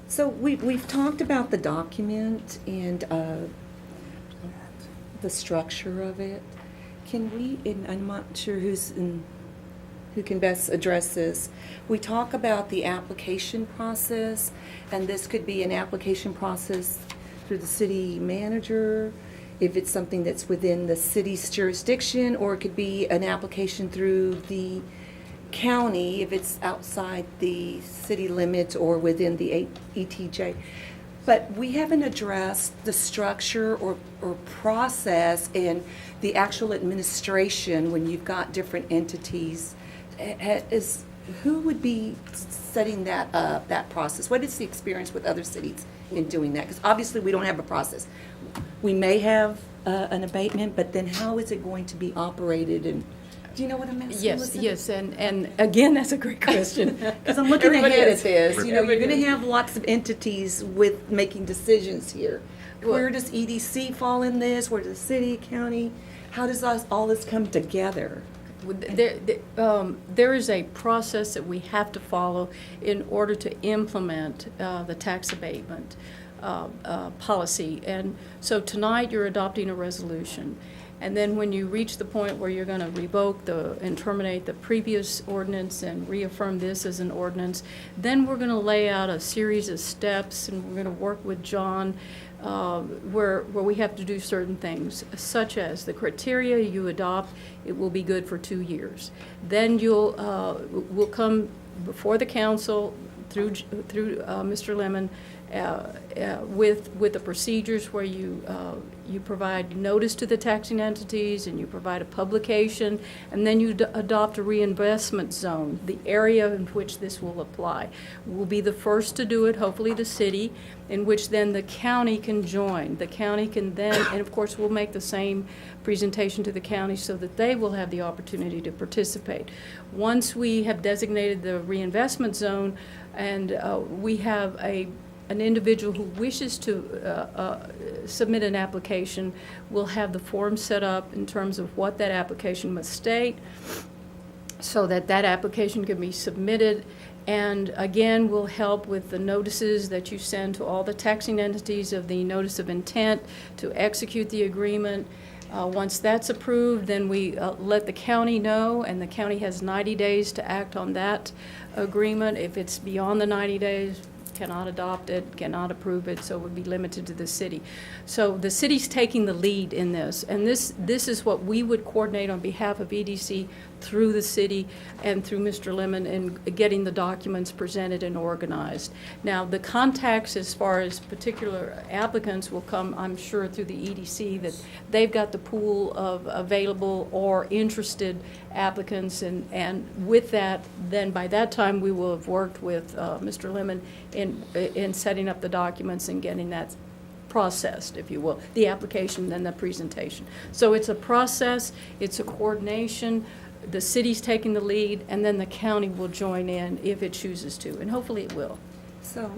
So we've talked about the document and the structure of it. Can we, and I'm not sure who can best address this. We talk about the application process, and this could be an application process through the city manager, if it's something that's within the city's jurisdiction, or it could be an application through the county, if it's outside the city limits or within the ETJ. But we haven't addressed the structure or process and the actual administration when you've got different entities. Who would be setting that up, that process? What is the experience with other cities in doing that? Because obviously we don't have a process. We may have an abatement, but then how is it going to be operated? And do you know what I'm asking? Yes, yes, and again, that's a great question. Because I'm looking Everybody ahead is. at this. You know, you're Everybody going to is. have lots of entities with making decisions here. Where does EDC fall in this? Where does city, county? How does all this come together? There is a process that we have to follow in order to implement the tax abatement policy. And so tonight, you're adopting a resolution. And then when you reach the point where you're going to revoke and terminate the previous ordinance and reaffirm this as an ordinance, then we're going to lay out a series of steps, and we're going to work with John where we have to do certain things, such as the criteria you adopt, it will be good for 2 years. Then we'll come before the council through Mr. Lemon with the procedures where you provide notice to the taxing entities and you provide a publication, and then you adopt a reinvestment zone, the area in which this will apply. We'll be the first to do it, hopefully the city, in which then the county can join. The county can then, and of course we'll make the same presentation to the county so that they will have the opportunity to participate. Once we have designated the reinvestment zone and we have an individual who wishes to submit an application, will have the form set up in terms of what that application must state so that that application can be submitted. And again, we'll help with the notices that you send to all the taxing entities of the notice of intent to execute the agreement. Once that's approved, then we let the county know, and the county has 90 days to act on that agreement. If it's beyond the 90 days, cannot adopt it, cannot approve it, so it would be limited to the city. So the city's taking the lead in this, and this is what we would coordinate on behalf of EDC through the city and through Mr. Lemon in getting the documents presented and organized. Now, the contacts as far as particular applicants will come, I'm sure, through the EDC, that they've got the pool of available or interested applicants, and with that, then by that time, we will have worked with Mr. Lemon in setting up the documents and getting that processed, if you will, the application, then the presentation. So it's a process, it's a coordination. The city's taking the lead, and then the county will join in if it chooses to, and hopefully it will. So,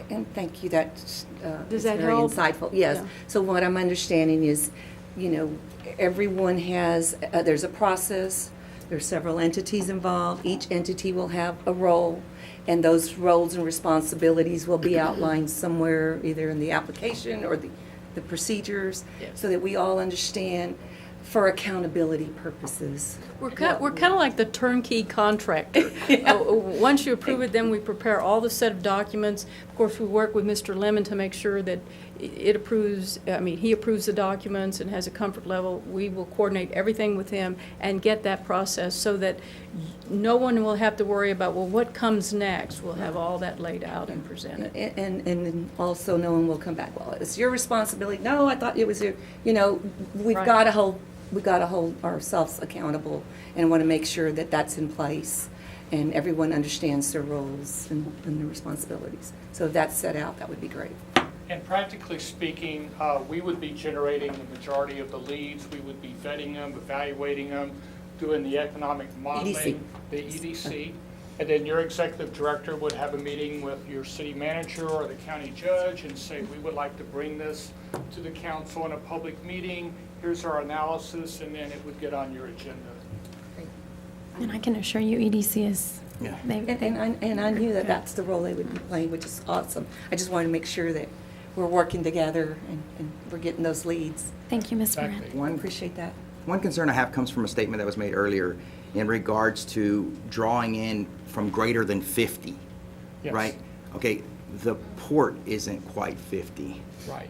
and thank you, that's Does that very help? insightful. Yes. Yeah. So what I'm understanding is, you know, everyone has, there's a process, there's several entities involved, each entity will have a role, and those roles and responsibilities will be outlined somewhere, either in the application or the procedures, Yes. so that we all understand for accountability purposes. We're kind of like the turnkey contractor. Once you approve it, then we prepare all the set of documents. Of course, we work with Mr. Lemon to make sure that he approves the documents and has a comfort level. We will coordinate everything with him and get that process so that no one will have to worry about, well, what comes next? We'll have all that laid out and presented. And also no one will come back, well, it's your responsibility. No, I thought it was your, you know, we've Right. got to hold ourselves accountable and want to make sure that that's in place and everyone understands their roles and their responsibilities. So if that's set out, that would be great. And practically speaking, we would be generating the majority of the leads. We would be vetting them, evaluating them, doing the economic modeling, the EDC. And then your executive director would have a meeting with your city manager or the county judge and say, we would like to bring this to the council in a public meeting. Here's our analysis, and then it would get on your agenda. And I can assure you, EDC is, Yeah. And I knew that that's the role they would be playing, which is awesome. I just wanted to make sure that we're working together and we're getting those leads. Thank you, Ms. Exactly. Moran. I appreciate that. One concern I have comes from a statement that was made earlier in regards to drawing in from greater than 50, Yes. right? Okay, the port isn't quite 50. Right.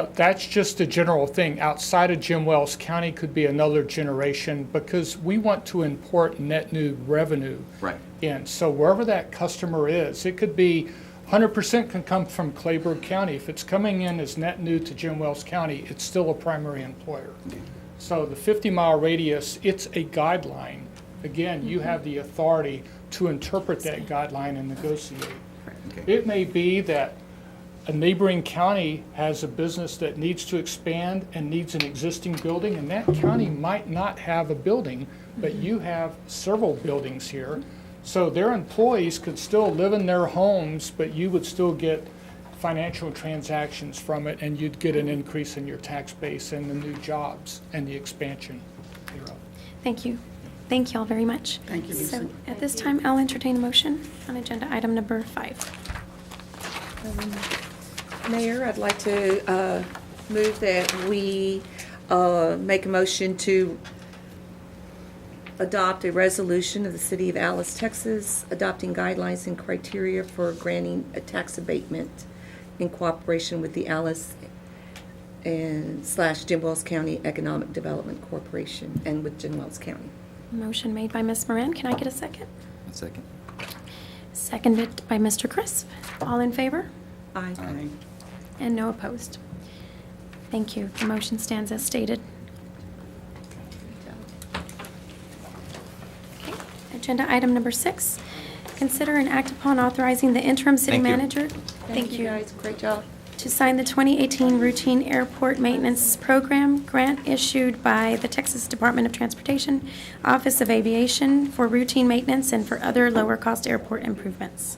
That's just a general thing. Outside of Jim Wells County could be another generation because we want to import net new revenue Right. in. So wherever that customer is, it could be 100% can come from Clayburgh County. If it's coming in as net new to Jim Wells County, it's still a primary employer. So the 50-mile radius, it's a guideline. Again, you have the authority to interpret that guideline and negotiate. Okay. It may be that a neighboring county has a business that needs to expand and needs an existing building, and that county might not have a building, but you have several buildings here. So their employees could still live in their homes, but you would still get financial transactions from it, and you'd get an increase in your tax base and the new jobs and the expansion thereof. Thank you. Thank you all very much. Thank you, Lisa. So at this time, I'll entertain a motion on agenda item number 5. Mayor, I'd like to move that we make a motion to adopt a resolution of the City of Alice, Texas, adopting guidelines and criteria for granting a tax abatement in cooperation with the Alice and / Jim Wells County Economic Development Corporation and with Jim Wells County. Motion made by Ms. Moran. Can I get a second? A second. Seconded by Mr. Crisp. All in favor? Aye. And no opposed. Thank you. The motion stands as stated. Okay. Agenda item number 6. Consider and act upon authorizing the interim city Thank you. manager. Thank you, guys. Great job. To sign the 2018 Routine Airport Maintenance Program grant issued by the Texas Department of Transportation, Office of Aviation for routine maintenance and for other lower-cost airport improvements.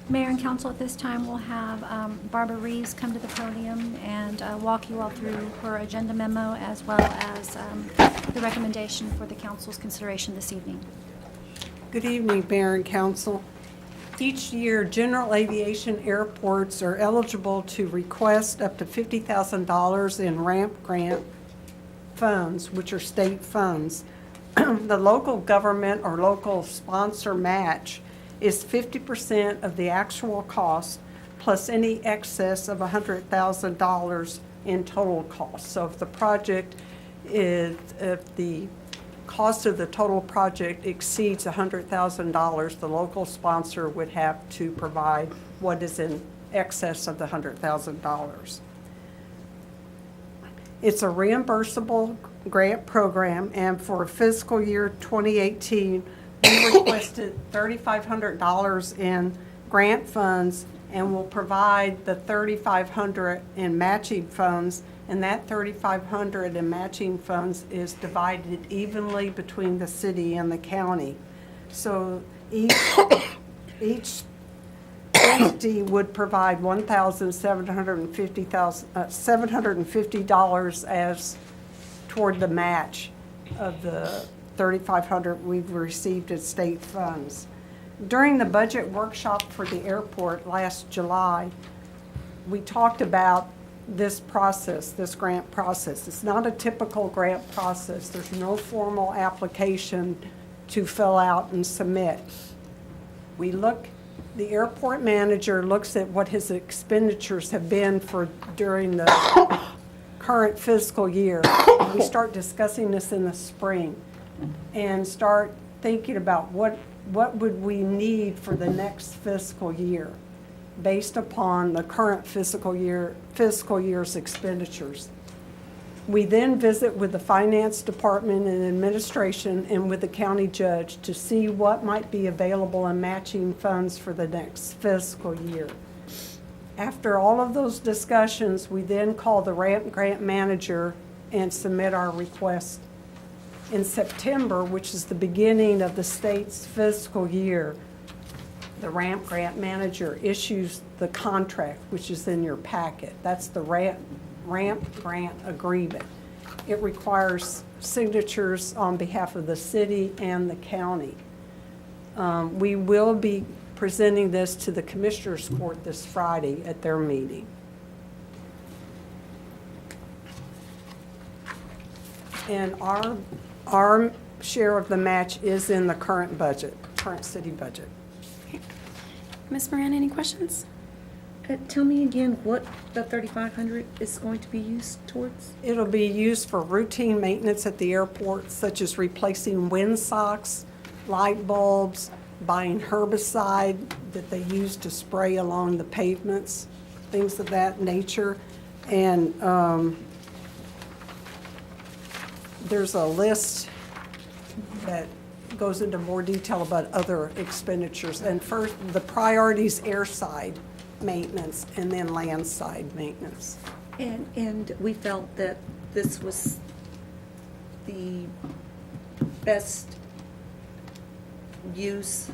Mayor and council, at this time, we'll have Barbara Reeves come to the podium and walk you all through her agenda memo as well as the recommendation for the council's consideration this evening. Good evening, Mayor and Council. Each year, general aviation airports are eligible to request up to $50,000 in ramp grant funds, which are state funds. The local government or local sponsor match is 50% of the actual cost plus any excess of $100,000 in total cost. So if the project is, if the cost of the total project exceeds $100,000, the local sponsor would have to provide what is in excess of the $100,000. It's a reimbursable grant program, and for fiscal year 2018, we requested $3,500 in grant funds and will provide the $3,500 in matching funds. And that $3,500 in matching funds is divided evenly between the city and the county. So each entity would provide $750 as toward the match of the $3,500 we've received as state funds. During the budget workshop for the airport last July, we talked about this process, this grant process. It's not a typical grant process. There's no formal application to fill out and submit. The airport manager looks at what his expenditures have been during the current fiscal year. We start discussing this in the spring and start thinking about what would we need for the next fiscal year based upon the current fiscal year's expenditures. We then visit with the finance department and administration and with the county judge to see what might be available in matching funds for the next fiscal year. After all of those discussions, we then call the ramp grant manager and submit our request. In September, which is the beginning of the state's fiscal year, the ramp grant manager issues the contract, which is in your packet. That's the ramp grant agreement. It requires signatures on behalf of the city and the county. We will be presenting this to the Commissioners Court this Friday at their meeting. And our share of the match is in the current budget, current city budget. Ms. Moran, any questions? Tell me again what the 3,500 is going to be used towards? It'll be used for routine maintenance at the airport, such as replacing windsocks, light bulbs, buying herbicide that they use to spray along the pavements, things of that nature. And there's a list that goes into more detail about other expenditures. And first, the priority's airside maintenance and then landside maintenance. And we felt that this was the best use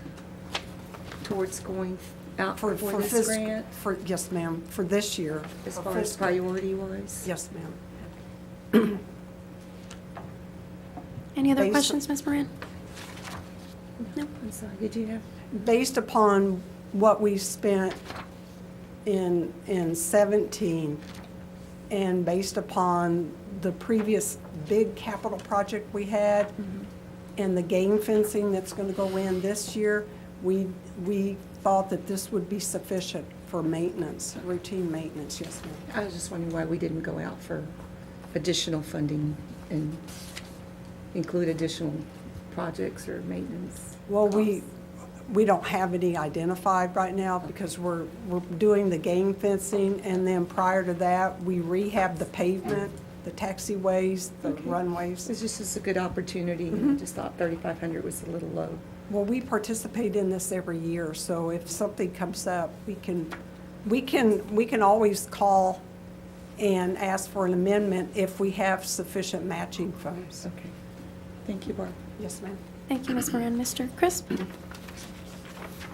towards going out for this fiscal- grant, Yes, ma'am, for this year. as for far as fiscal- priority-wise? Yes, ma'am. Any other Based- questions, Ms. Moran? I'm sorry, did you have? Based upon what we spent in 17, and based upon the previous big capital project we had, and the game fencing that's gonna go in this year, we thought that this would be sufficient for maintenance, routine maintenance, yes, ma'am. I was just wondering why we didn't go out for additional funding and include additional projects or maintenance. Well, we don't have any identified right now because we're doing the game fencing, and then prior to that, we rehabbed the pavement, the taxiways, the runways. It's just a good opportunity. I just thought 3,500 was a little low. Well, we participate in this every year, so if something comes up, we can always call and ask for an amendment if we have sufficient matching funds. Okay. Thank you, Barb. Yes, ma'am. Thank you, Ms. Moran. Mr. Crisp?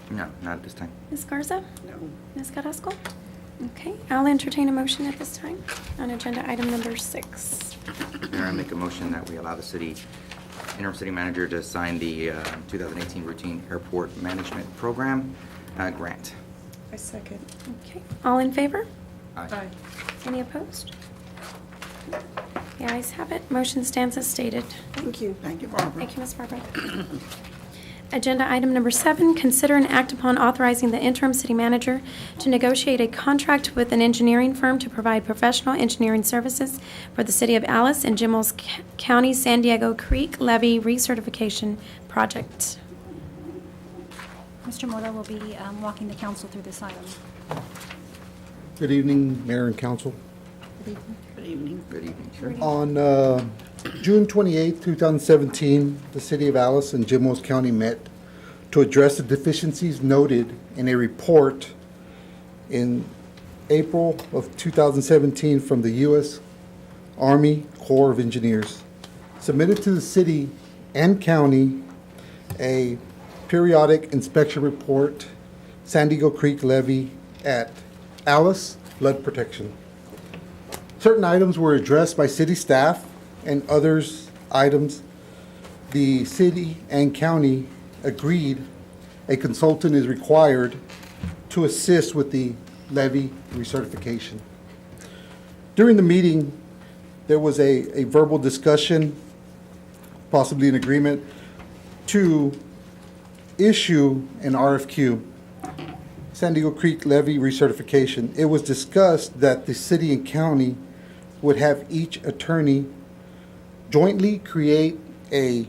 No, not at this time. Ms. Garza? No. Ms. Carrasco? Okay, I'll entertain a motion at this time on agenda item number 6. Mayor, I make a motion that we allow the interim city manager to sign the 2018 routine airport management program grant. I second. Okay, all in favor? Aye. Any opposed? The ayes have it. Motion stands as stated. Thank you. Thank you, Barbara. Thank you, Ms. Barbara. Agenda item number 7, consider and act upon authorizing the interim city manager to negotiate a contract with an engineering firm to provide professional engineering services for the city of Alice and Jimos County San Diego Creek levee recertification project. Mr. Mora will be walking the council through this item. Good evening, Mayor and Council. Good evening. Good evening, sir. On June 28, 2017, the City of Alice and Jimos County met to address the deficiencies noted in a report in April of 2017 from the U.S. Army Corps of Engineers. Submitted to the city and county a periodic inspection report, San Diego Creek levee at Alice Flood Protection. Certain items were addressed by city staff, and others items the city and county agreed a consultant is required to assist with the levee recertification. During the meeting, there was a verbal discussion, possibly an agreement, to issue an RFQ, San Diego Creek levee recertification. It was discussed that the city and county would have each attorney jointly create a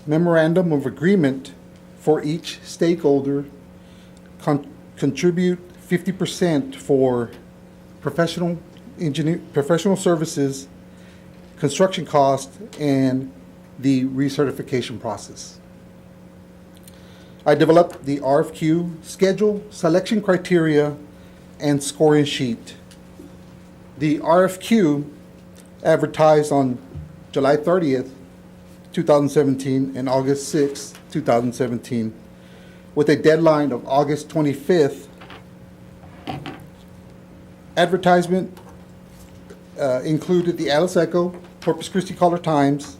memorandum of agreement for each stakeholder, contribute 50% for professional services, construction cost, and the recertification process. I developed the RFQ schedule, selection criteria, and scoring sheet. The RFQ advertised on July 30th, 2017 and August 6th, 2017, with a deadline of August 25th. Advertisement included the Alice Echo, Corpus Christi Caller-Times,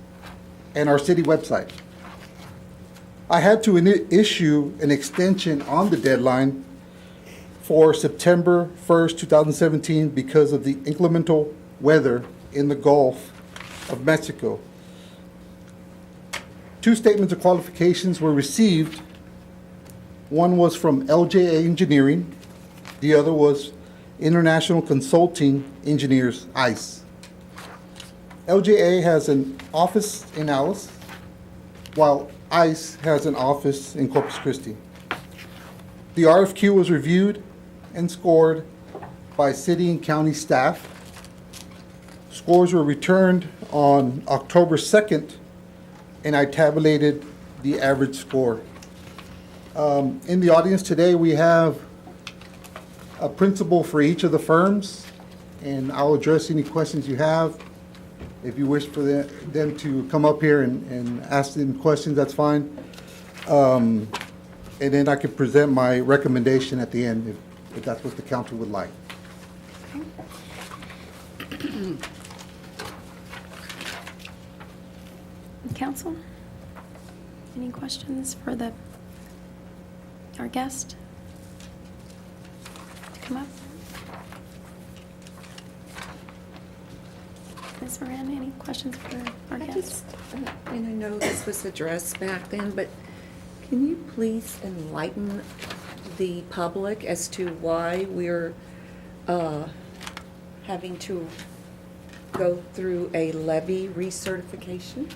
and our city website. I had to issue an extension on the deadline for September 1st, 2017 because of the inclement weather in the Gulf of Mexico. 2 statements of qualifications were received. One was from LJA Engineering. The other was International Consulting Engineers, ICE. LJA has an office in Alice, while ICE has an office in Corpus Christi. The RFQ was reviewed and scored by city and county staff. Scores were returned on October 2nd, and I tabulated the average score. In the audience today, we have a principal for each of the firms, and I'll address any questions you have. If you wish for them to come up here and ask them questions, that's fine. And then I could present my recommendation at the end, if that's what the council would like. Council, any questions for our guest to come up? Ms. Moran, any questions for our guest? And I know this was addressed back then, but can you please enlighten the public as to why we're having to go through a levy recertification?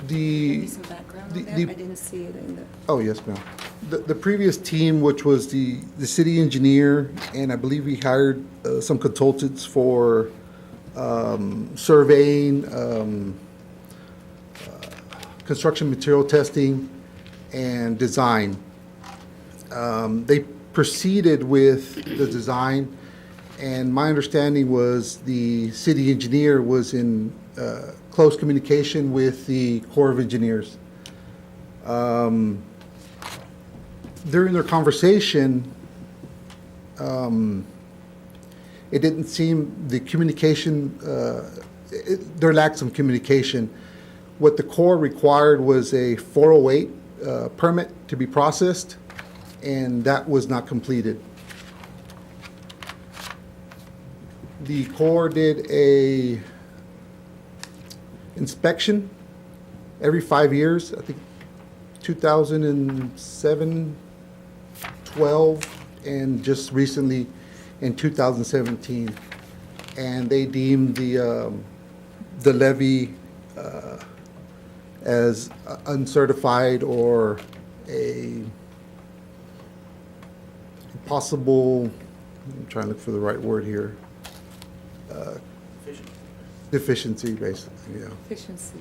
Give me some background on that. I didn't see it in the... Oh, yes, ma'am. The previous team, which was the city engineer, and I believe we hired some consultants for surveying, construction material testing, and design. They proceeded with the design, and my understanding was the city engineer was in close communication with the Corps of Engineers. During their conversation, it didn't seem the communication, there lacked some communication. What the Corps required was a 408 permit to be processed, and that was not completed. The Corps did a inspection every 5 years, I think 2007, 12, and just recently in 2017. And they deemed the levy as uncertified or a possible, I'm trying to look for the right word here. Deficiency, basically, yeah. Efficiency.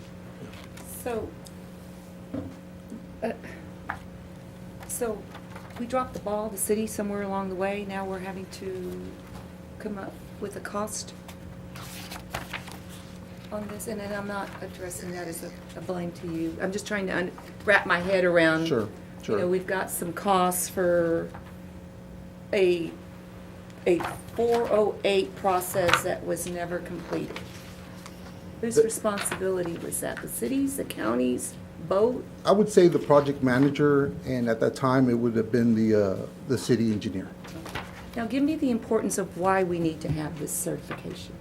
So we dropped the ball, the city, somewhere along the way. Now we're having to come up with a cost on this, and then I'm not addressing that as a blame to you. I'm just trying to wrap my head around. Sure. You know, we've got some costs for a 408 process that was never completed. Whose responsibility was that? The cities, the counties, both? I would say the project manager, and at that time, it would have been the city engineer. Now, give me the importance of why we need to have this certification.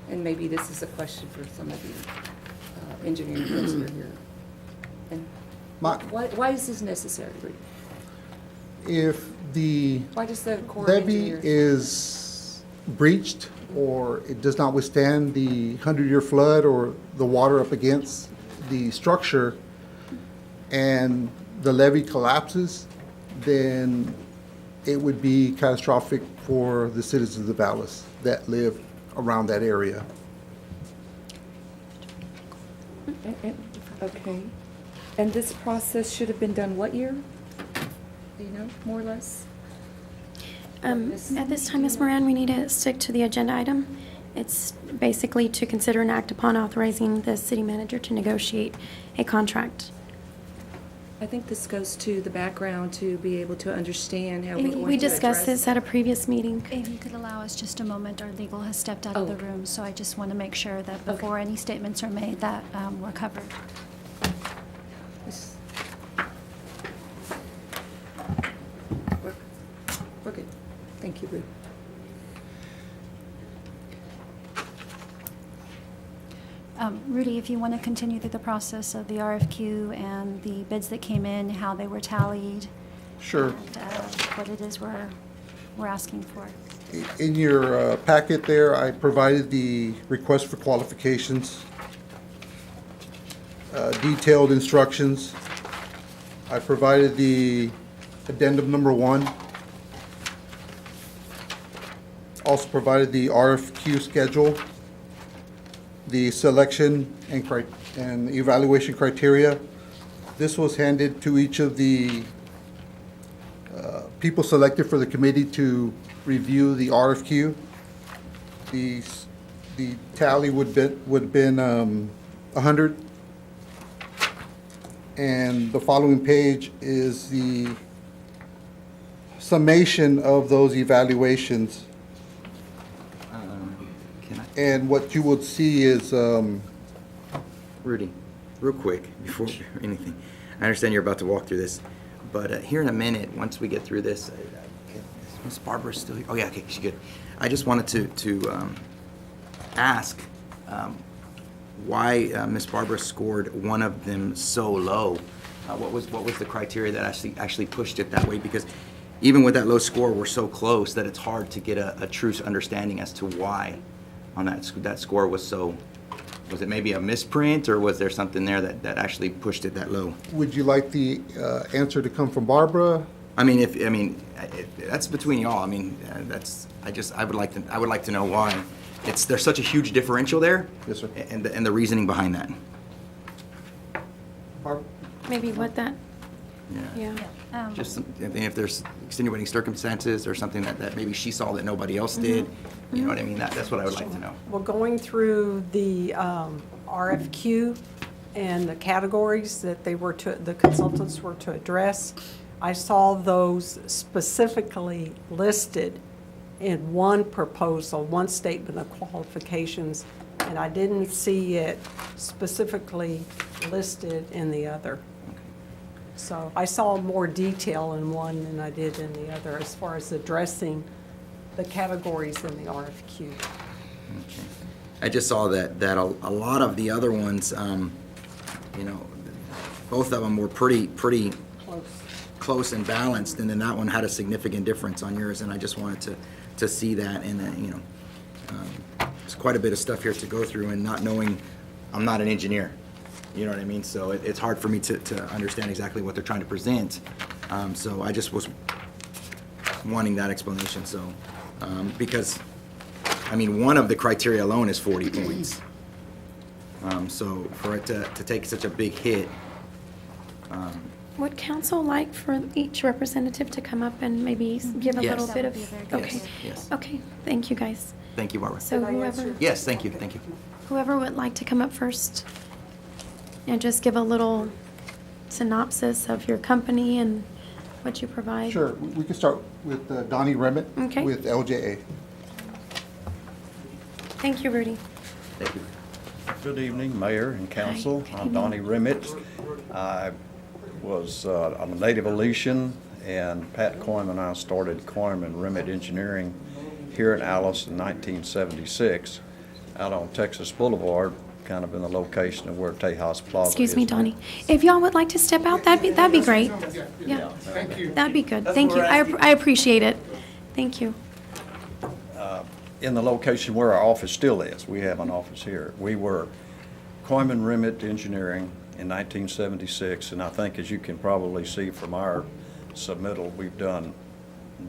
And maybe this is a question for some of the engineering folks who are here. And why is this necessary, Rudy? If the Why does the Corps of levy Engineers? is breached, or it does not withstand the 100-year flood or the water up against the structure, and the levee collapses, then it would be catastrophic for the citizens of Alice that live around that area. Okay. And this process should have been done what year? Do you know, more or less? At this time, Ms. Moran, we need to stick to the agenda item. It's basically to consider and act upon authorizing the city manager to negotiate a contract. I think this goes to the background to be able to understand how we're going to We discussed address this at a previous meeting. If you could allow us just a moment, our legal has stepped out of the room, so I just want to make sure that before any statements are made, that we're covered. We're good. Thank you, Ruth. Rudy, if you want to continue through the process of the RFQ and the bids that came in, how they were tallied. Sure. And what it is we're we're asking for. In your packet there, I provided the request for qualifications, detailed instructions. I provided the addendum number 1. Also provided the RFQ schedule, the selection and evaluation criteria. This was handed to each of the people selected for the committee to review the RFQ. The tally would have been 100. And the following page is the summation of those evaluations. Can I? And what you would see is, Rudy, real quick, before anything, I understand you're about to walk through this, but here in a minute, once we get through this, is Miss Barbara still here? Oh, yeah, okay, she's good. I just wanted to ask why Miss Barbara scored one of them so low. What was the criteria that actually pushed it that way? Because even with that low score, we're so close that it's hard to get a true understanding as to why on that score was so. Was it maybe a misprint, or was there something there that actually pushed it that low? would you like the answer to come from Barbara? I mean, that's between y'all. I mean, I would like to know why. There's such a huge differential there. Yes, sir. And the reasoning behind that. Barbara? Maybe what that, yeah. Just, if there's extenuating circumstances or something that maybe she saw that nobody else did, you know what I mean? That's what I would like to know. Well, going through the RFQ and the categories that the consultants were to address, I saw those specifically listed in one proposal, one statement of qualifications, and I didn't see it specifically listed in the other. So I saw more detail in one than I did in the other as far as addressing the categories in the RFQ. Okay. I just saw that a lot of the other ones, both of them were pretty close and balanced, and then that one had a significant difference on yours, and I just wanted to see that, and there's quite a bit of stuff here to go through, and not knowing, I'm not an engineer, you know what I mean? So it's hard for me to understand exactly what they're trying to present. So I just was wanting that explanation, so, because, I mean, one of the criteria alone is 40 points. So for it to take such a big hit, Would council like for each representative to come up and maybe give a Yes. little That bit would of? be very good. Okay. Yes. Okay, thank you, guys. thank you, Barbara. So Did I whoever, answer? Yes, thank you. whoever would like to come up first and just give a little synopsis of your company and what you provide. Sure, we can start with Donnie Remmett Okay. with LJA. Thank you, Rudy. Thank you. Good evening, Mayor and Council. Hi, good I'm Donnie Remmett. I'm a native Elysian, and Pat Coyman and I started Coyman Remmett Engineering here in Alice in 1976, out on Texas Boulevard, kind of in the location of where Tejas Plaza is. Excuse me, Donnie. If y'all would like to step out, that'd be great. Yeah. Thank you. That'd be good. Thank you. I appreciate it. Thank you. In the location where our office still is. We have an office here. We were Coyman Remmett Engineering in 1976, and I think, as you can probably see from our submittal, we've done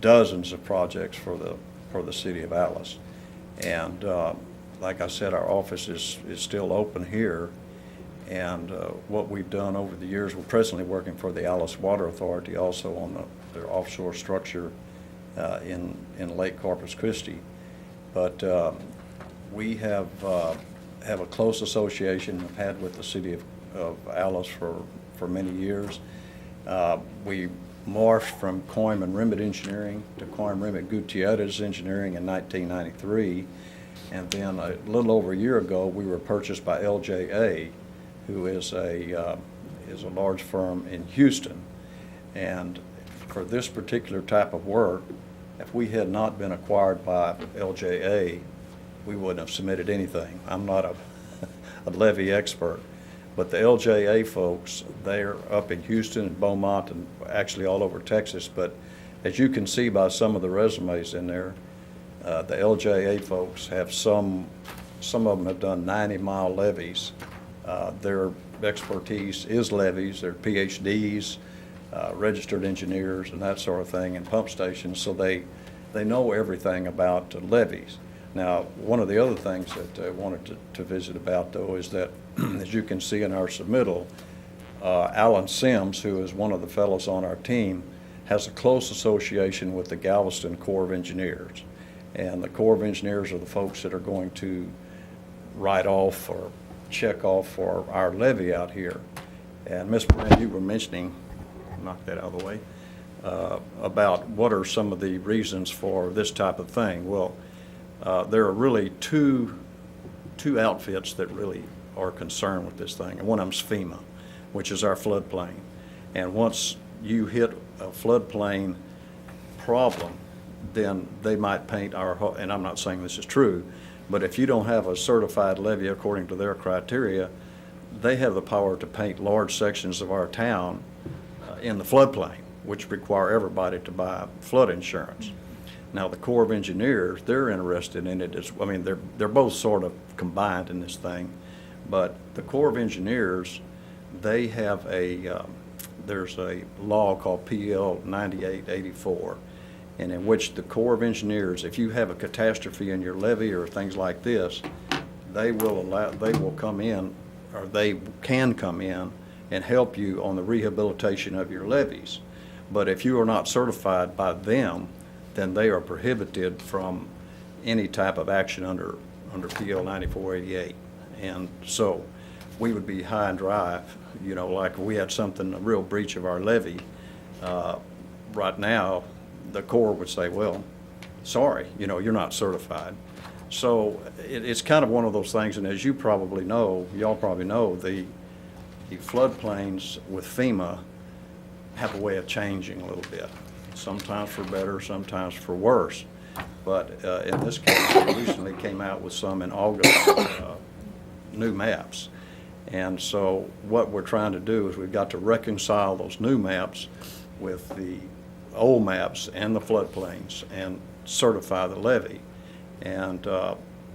dozens of projects for the city of Alice. And like I said, our office is still open here. And what we've done over the years, we're presently working for the Alice Water Authority also on their offshore structure in Lake Corpus Christi. But we have a close association we've had with the city of Alice for many years. We morphed from Coyman Remmett Engineering to Coyman Remmett Gutierrez Engineering in 1993. And then a little over a year ago, we were purchased by LJA, who is a large firm in Houston. And for this particular type of work, if we had not been acquired by LJA, we wouldn't have submitted anything. I'm not a levee expert, but the LJA folks, they're up in Houston and Beaumont and actually all over Texas, but as you can see by some of the resumes in there, the LJA folks have some of them have done 90-mile levees. Their expertise is levees, they're PhDs, registered engineers and that sort of thing, and pump stations, so they know everything about levees. Now, one of the other things that I wanted to visit about, though, is that, as you can see in our submittal, Alan Sims, who is one of the fellows on our team, has a close association with the Galveston Corps of Engineers. And the Corps of Engineers are the folks that are going to write off or check off for our levy out here. And Ms. Brand, you were mentioning, knock that out of the way, about what are some of the reasons for this type of thing. Well, there are really two outfits that really are concerned with this thing, and one of them's FEMA, which is our floodplain. And once you hit a floodplain problem, then they might paint our, and I'm not saying this is true, but if you don't have a certified levee according to their criteria, they have the power to paint large sections of our town in the floodplain, which require everybody to buy flood insurance. Now, the Corps of Engineers, they're interested in it as, I mean, they're both sort of combined in this thing, but the Corps of Engineers, they have there's a law called PL 9884, and in which the Corps of Engineers, if you have a catastrophe in your levee or things like this, they will come in, or they can come in and help you on the rehabilitation of your levees. But if you are not certified by them, then they are prohibited from any type of action under PL 9488. And so we would be high and dry, you know, like if we had something, a real breach of our levee. Right now, the Corps would say, well, sorry, you know, you're not certified. So it's kind of one of those things, and as you probably know, y'all probably know, the floodplains with FEMA have a way of changing a little bit, sometimes for better, sometimes for worse. But in this case, they recently came out with some in August, new maps. And so what we're trying to do is we've got to reconcile those new maps with the old maps and the floodplains and certify the levee. And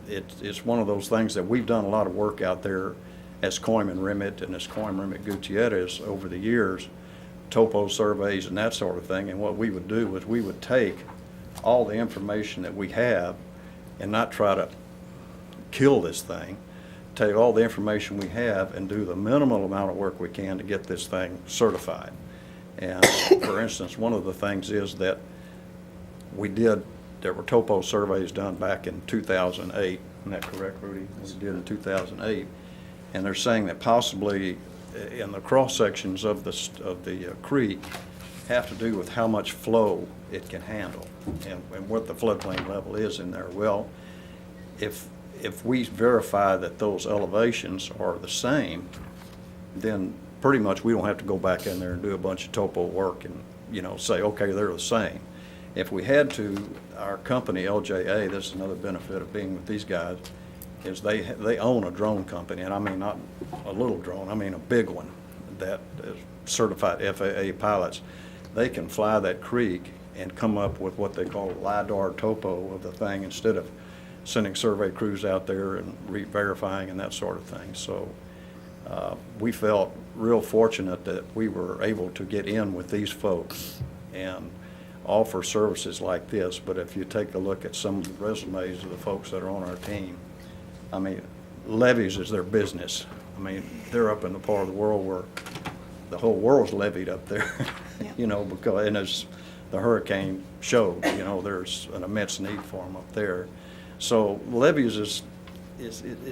it's one of those things that we've done a lot of work out there as Coyman Remit and as Coyman Remit Gutierrez over the years, topo surveys and that sort of thing. And what we would do is we would take all the information that we have and not try to kill this thing, take all the information we have and do the minimal amount of work we can to get this thing certified. And for instance, one of the things is that there were topo surveys done back in 2008. Isn't that correct, Rudy? We did in 2008. And they're saying that possibly in the cross sections of the creek have to do with how much flow it can handle and what the floodplain level is in there. Well, if we verify that those elevations are the same, then pretty much we don't have to go back in there and do a bunch of topo work and, you know, say, okay, they're the same. If we had to, our company, LJA, this is another benefit of being with these guys, is they own a drone company, and I mean not a little drone, I mean a big one that is certified FAA pilots. They can fly that creek and come up with what they call a LiDAR topo of the thing instead of sending survey crews out there and re-verifying and that sort of thing. So we felt real fortunate that we were able to get in with these folks and offer services like this. But if you take a look at some of the resumes of the folks that are on our team, I mean, levees is their business. I mean, they're up in the part of the world where the whole world's levied up there, you know, because, and as the hurricane showed, you know, there's an immense need for them up there. So levees is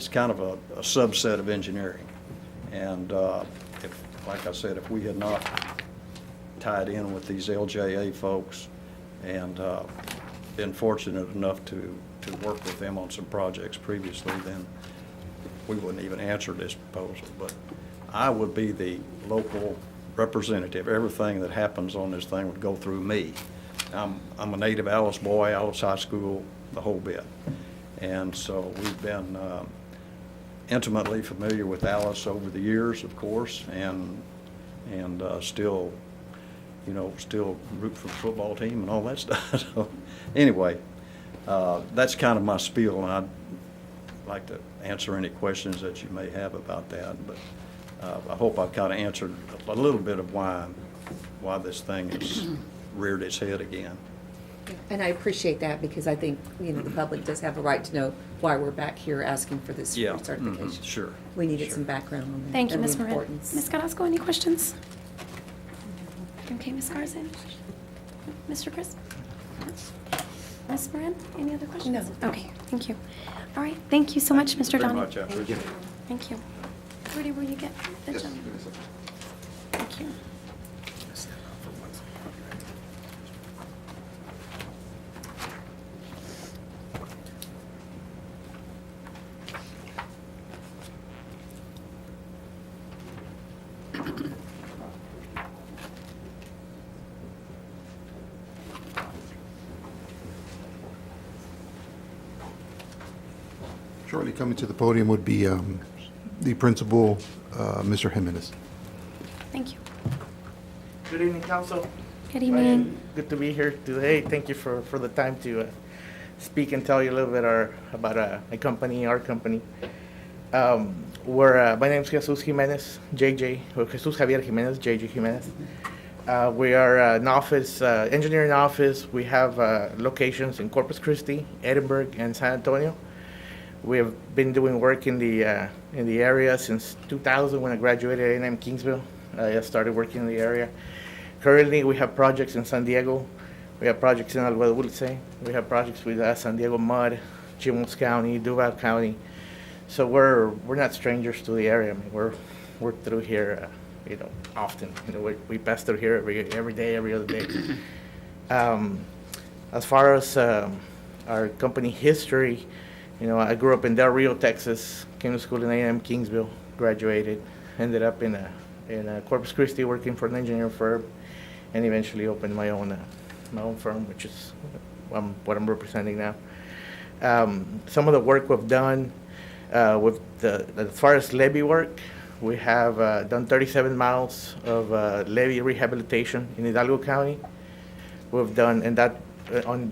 kind of a subset of engineering. And like I said, if we had not tied in with these LJA folks and been fortunate enough to work with them on some projects previously, then we wouldn't even answer this proposal. But I would be the local representative. Everything that happens on this thing would go through me. I'm a native Alice boy, Alice High School, the whole bit. And so we've been intimately familiar with Alice over the years, of course, and still you know, still root for the football team and all that stuff. So, anyway, that's kind of my spiel, and I'd like to answer any questions that you may have about that. But I hope I've kind of answered a little bit of why this thing has reared its head again. And I appreciate that because I think, you know, the public does have a right to know why we're back here asking for this Yeah, recertification. sure. We needed some background on that. Thank you, and the Ms. Moran. importance. Ms. Carrasco, any questions? Okay, Ms. Garza, any questions? Mr. Chris? Ms. Moran, any other questions? No. Okay, thank you. All right, thank you so much, Mr. Very Donnie. much, I appreciate it. Thank you. Rudy, will you get the agenda? Thank you. Shortly coming to the podium would be the principal, Mr. Jimenez. Thank you. Good evening, council. Good evening. Good to be here today. Thank you for the time to speak and tell you a little bit about my company, our company. My name is Jesus Jimenez, JJ, or Jesus Javier Jimenez, JJ Jimenez. We are an office, engineering office. We have locations in Corpus Christi, Edinburgh, and San Antonio. We have been doing work in the area since 2000 when I graduated at A&M Kingsville. I started working in the area. Currently, we have projects in San Diego. We have projects in Alvarado Dulce. We have projects with San Diego Mud, Chimos County, Duval County. So we're not strangers to the area. I mean, we're through here, you know, often. You know, we pass through here every day, every other day. As far as our company history, you know, I grew up in Del Rio, Texas. Came to school in A&M Kingsville. Graduated. Ended up in Corpus Christi working for an engineering firm, and eventually opened my own firm, which is what I'm representing now. Some of the work we've done with as far as levee work, we have done 37 miles of levee rehabilitation in Hidalgo County. We've done, and that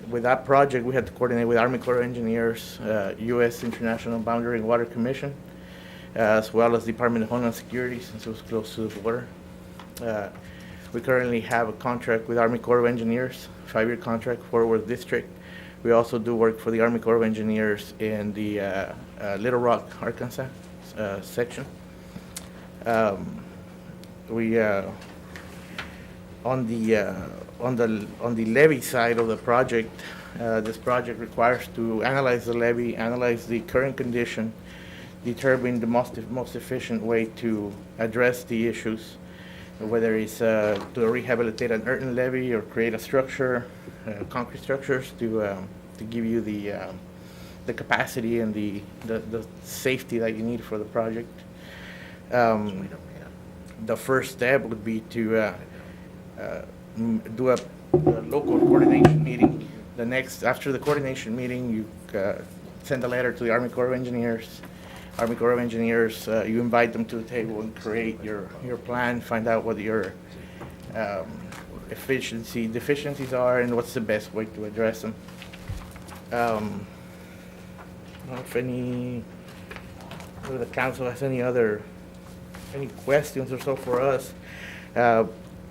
with that project, we had to coordinate with Army Corps of Engineers, U.S. International Boundary and Water Commission, as well as Department of Homeland Security, since it was close to the border. We currently have a contract with Army Corps of Engineers, 5-year contract, Fort Worth District. We also do work for the Army Corps of Engineers in the Little Rock, Arkansas section. On the levee side of the project, this project requires to analyze the levee, analyze the current condition, determine the most efficient way to address the issues, whether it's to rehabilitate an earthen levee or create a structure, concrete structures to give you the capacity and the safety that you need for the project. The first step would be to do a local coordination meeting. After the coordination meeting, you send a letter to the Army Corps of Engineers. Army Corps of Engineers, you invite them to the table and create your plan, find out what your deficiencies are and what's the best way to address them. I don't know if the council has any questions or so for us.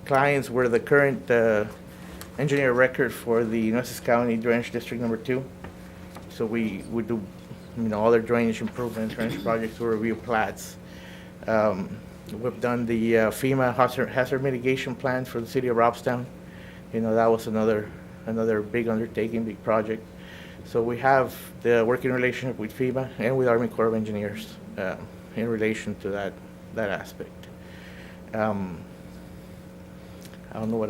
Clients were the current engineer record for the Nueces County Drainage District Number 2. So we do, you know, other drainage improvements, drainage projects, or review plats. We've done the FEMA hazard mitigation plan for the city of Robstown. You know, that was another big undertaking, big project. So we have the working relationship with FEMA and with Army Corps of Engineers in relation to that aspect. I don't know what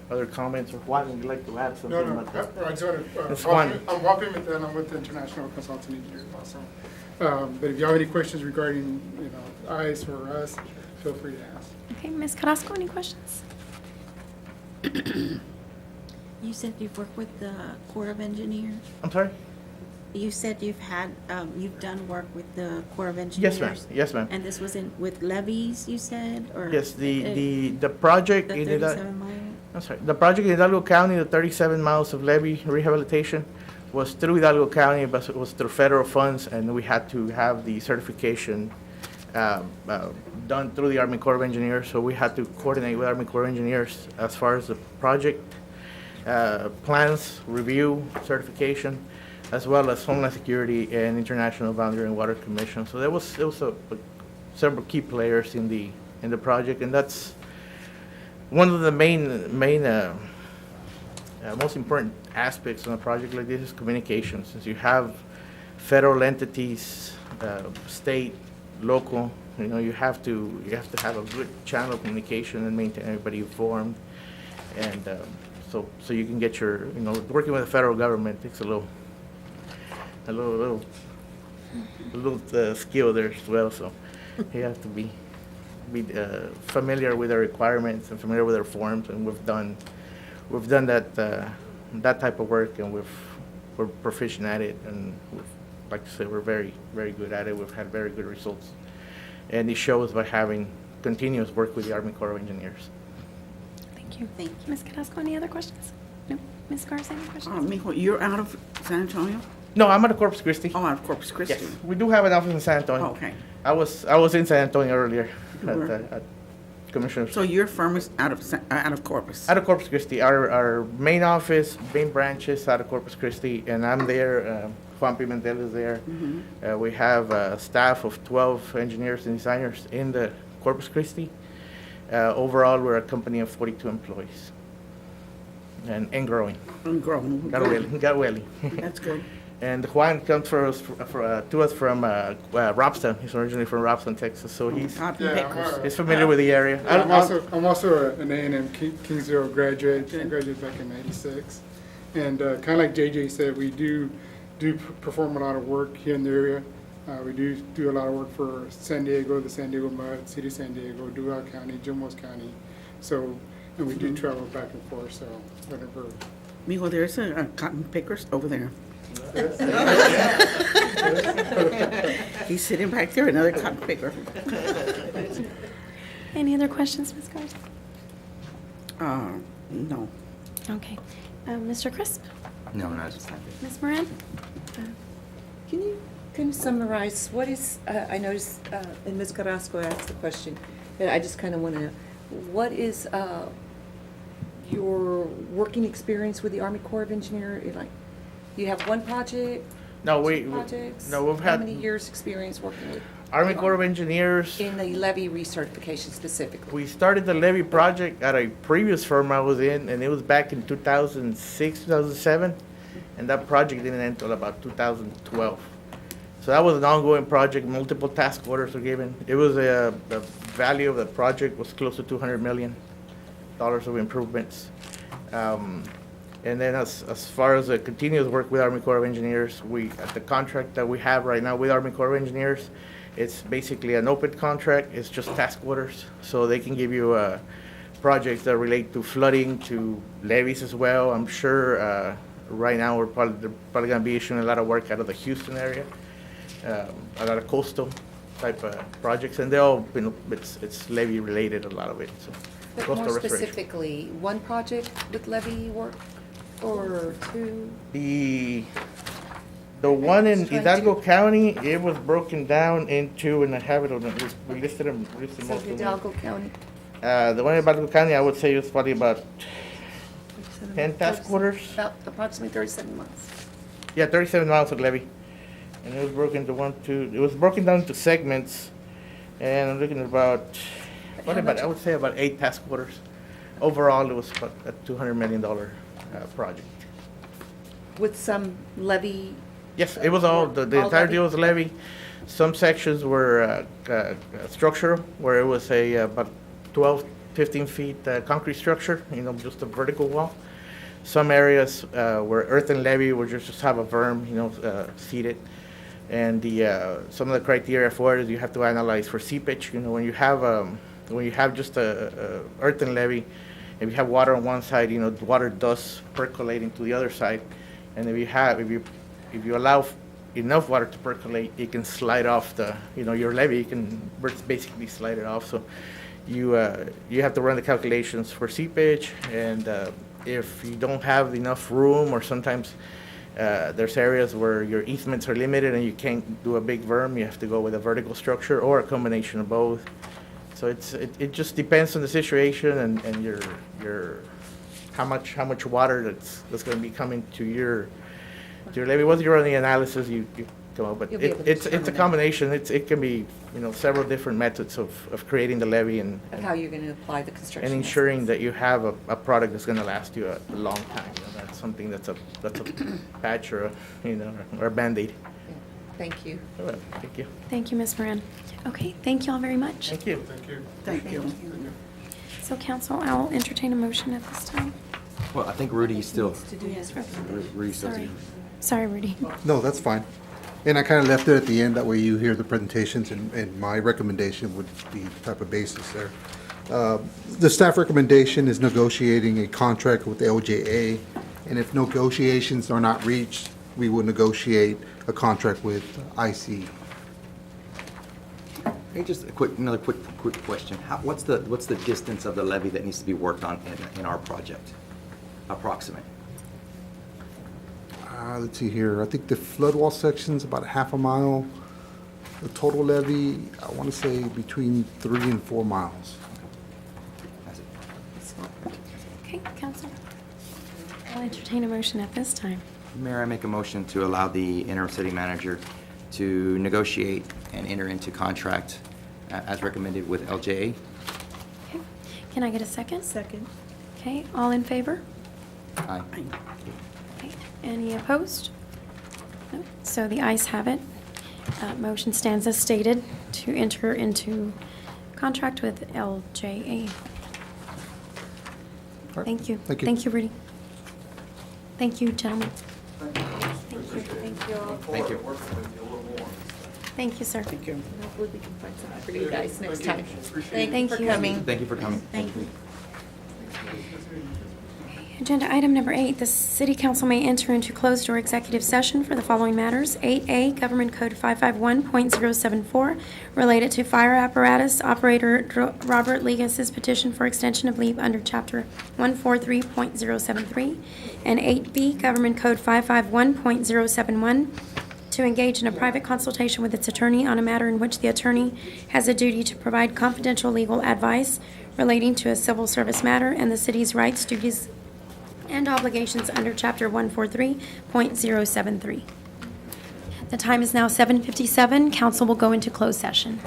other comments or Juan, would you like to add something? No, I just It's want Juan. I'm Juan Pimentel, and I'm with the International Consulting Engineers also. But if you have any questions regarding, you know, ICE or us, feel free to ask. Okay, Ms. Carrasco, any questions? You said you've worked with the Corps of Engineers? I'm sorry? you said you've done work with the Corps of Yes, Engineers? ma'am. Yes, ma'am. And this was with levees, you said, or? Yes, the project The in 37 mile? I'm sorry, the project in Hidalgo County, the 37 miles of levee rehabilitation, was through Hidalgo County, but it was through federal funds, and we had to have the certification done through the Army Corps of Engineers, so we had to coordinate with Army Corps of Engineers as far as the project plans, review, certification, as well as Homeland Security and International Boundary and Water Commission. So there was several key players in the project, and that's one of the main most important aspects on a project like this is communication. Since you have federal entities, state, local, you have to have a good channel of communication and maintain everybody informed, and so you can get your working with the federal government takes a little skill there as well. So you have to be familiar with their requirements and familiar with their forms, and we've done that type of work, and we're proficient at it, and like I said, we're very, very good at it. We've had very good results, and it shows by having continuous work with the Army Corps of Engineers. Thank you. Thank you. Ms. Carrasco, any other questions? No? Ms. Garza, any questions? Mijo, you're out of San Antonio? No, I'm out of Corpus Christi. Oh, out of Corpus Christi. Yes, we do have an office in San Antonio. Oh, okay. I was in San Antonio earlier You were? at Commissioner. So your firm is out of Corpus? Out of Corpus Christi. Our main office, main branch is out of Corpus Christi, and I'm there. Juan Pimentel is there. Mhm. We have a staff of 12 engineers and designers in the Corpus Christi. Overall, we're a company of 42 employees, and growing. And growing. Got well. That's good. And Juan comes to us from Robstown. He's originally from Robstown, Texas, so he's familiar with the area. I'm also an A&M Kingsville graduate. I graduated back in '96. And kind of like JJ said, we do perform a lot of work here in the area. We do a lot of work for San Diego, the San Diego Mud, City of San Diego, Duval County, Jimos County. So, and we do travel back and forth, so whatever. Mijo, there's a cotton pickers over there. He's sitting back there, another cotton picker. Any other questions, Ms. Garza? No. Okay. Mr. Crisp? No, not just. Ms. Moran? Can you summarize, what is, I noticed, and Ms. Carrasco asked the question, but I just kind of want to know, what is your working experience with the Army Corps of Engineers? Like, you have one project? No, two projects? we've How had many years' experience working with? Army Corps of Engineers. In the levee recertification specifically? We started the levee project at a previous firm I was in, and it was back in 2006, 2007, and that project didn't end until about 2012. So that was an ongoing project. Multiple task orders were given. It was the value of the project was close to $200 million of improvements. And then as far as the continuous work with Army Corps of Engineers, the contract that we have right now with Army Corps of Engineers, it's basically an open contract. It's just task orders, so they can give you projects that relate to flooding, to levees as well. I'm sure right now they're probably going to be issuing a lot of work out of the Houston area, a lot of coastal type projects, and they all it's levee related, a lot of it. So But coastal more restoration. specifically, one project with levee work or two? The one in Just trying Hidalgo to- County, it was broken down into, and I have it on, we listed them, So most of them. Hidalgo County? The one in Hidalgo County, I would say it was probably about 10 task orders. About approximately 37 months. Yeah, 37 miles of levee. And it was broken into it was broken down into segments, and I'm looking at about, I would say about 8 task orders. Overall, it was about a $200 million project. With some levee? Yes, it was all, the All entire levee? deal was levee. Some sections were structural, where it was about 12, 15 feet concrete structure, just a vertical wall. Some areas were earth and levee, where you just have a berm, seated. And some of the criteria for it is you have to analyze for seepage. When you have just a earthen levee, if you have water on one side, the water does percolate into the other side. And if you if you allow enough water to percolate, it can slide off your levee. You can basically slide it off. So you have to run the calculations for seepage, and if you don't have enough room, or sometimes there's areas where your easements are limited and you can't do a big berm, you have to go with a vertical structure or a combination of both. So it just depends on the situation and your how much water that's going to be coming to your levee. Once you run the analysis, you come up, but it's a combination. It can be several different methods of creating the levee and How you're going to apply the construction. and ensuring that you have a product that's going to last you a long time. That's something that's a patch or a Band-Aid. Thank you. Thank you. Thank you, Ms. Moran. Okay, thank you all very much. Thank you. Thank you. So council, I'll entertain a motion at this time. Well, I think Rudy's still. Rudy's still. Sorry. Sorry, Rudy. No, that's fine. And I kind of left it at the end, that way you hear the presentations, and my recommendation would be the type of basis there. The staff recommendation is negotiating a contract with LJA, and if negotiations are not reached, we will negotiate a contract with IC. Hey, just another quick question. What's the distance of the levee that needs to be worked on in our project? Approximate. Let's see here, I think the flood wall section's about a half a mile. The total levee, I want to say between 3 and 4 miles. That's it. Okay, council. I'll entertain a motion at this time. Mayor, I make a motion to allow the interim city manager to negotiate and enter into contract as recommended with LJA. Okay. Can I get a second? Second. Okay, all in favor? Aye. Okay. Any opposed? No. So the ayes have it. Motion stands as stated to enter into contract with LJA. right. Thank you. Thank you. Thank you, Rudy. Thank you, gentlemen. Thank you all. Thank you. Thank you, sir. Thank you. Hopefully we can find something for you guys next time. Thank you. Thank you for coming. Thank you. Agenda item number 8, the city council may enter into closed or executive session for the following matters. 8A, Government Code 551.074, related to fire apparatus. Operator Robert Legas's petition for extension of leave under Chapter 143.073. And 8B, Government Code 551.071, to engage in a private consultation with its attorney on a matter in which the attorney has a duty to provide confidential legal advice relating to a civil service matter and the city's rights, duties, and obligations under Chapter 143.073. The time is now 7:57. Council will go into closed session.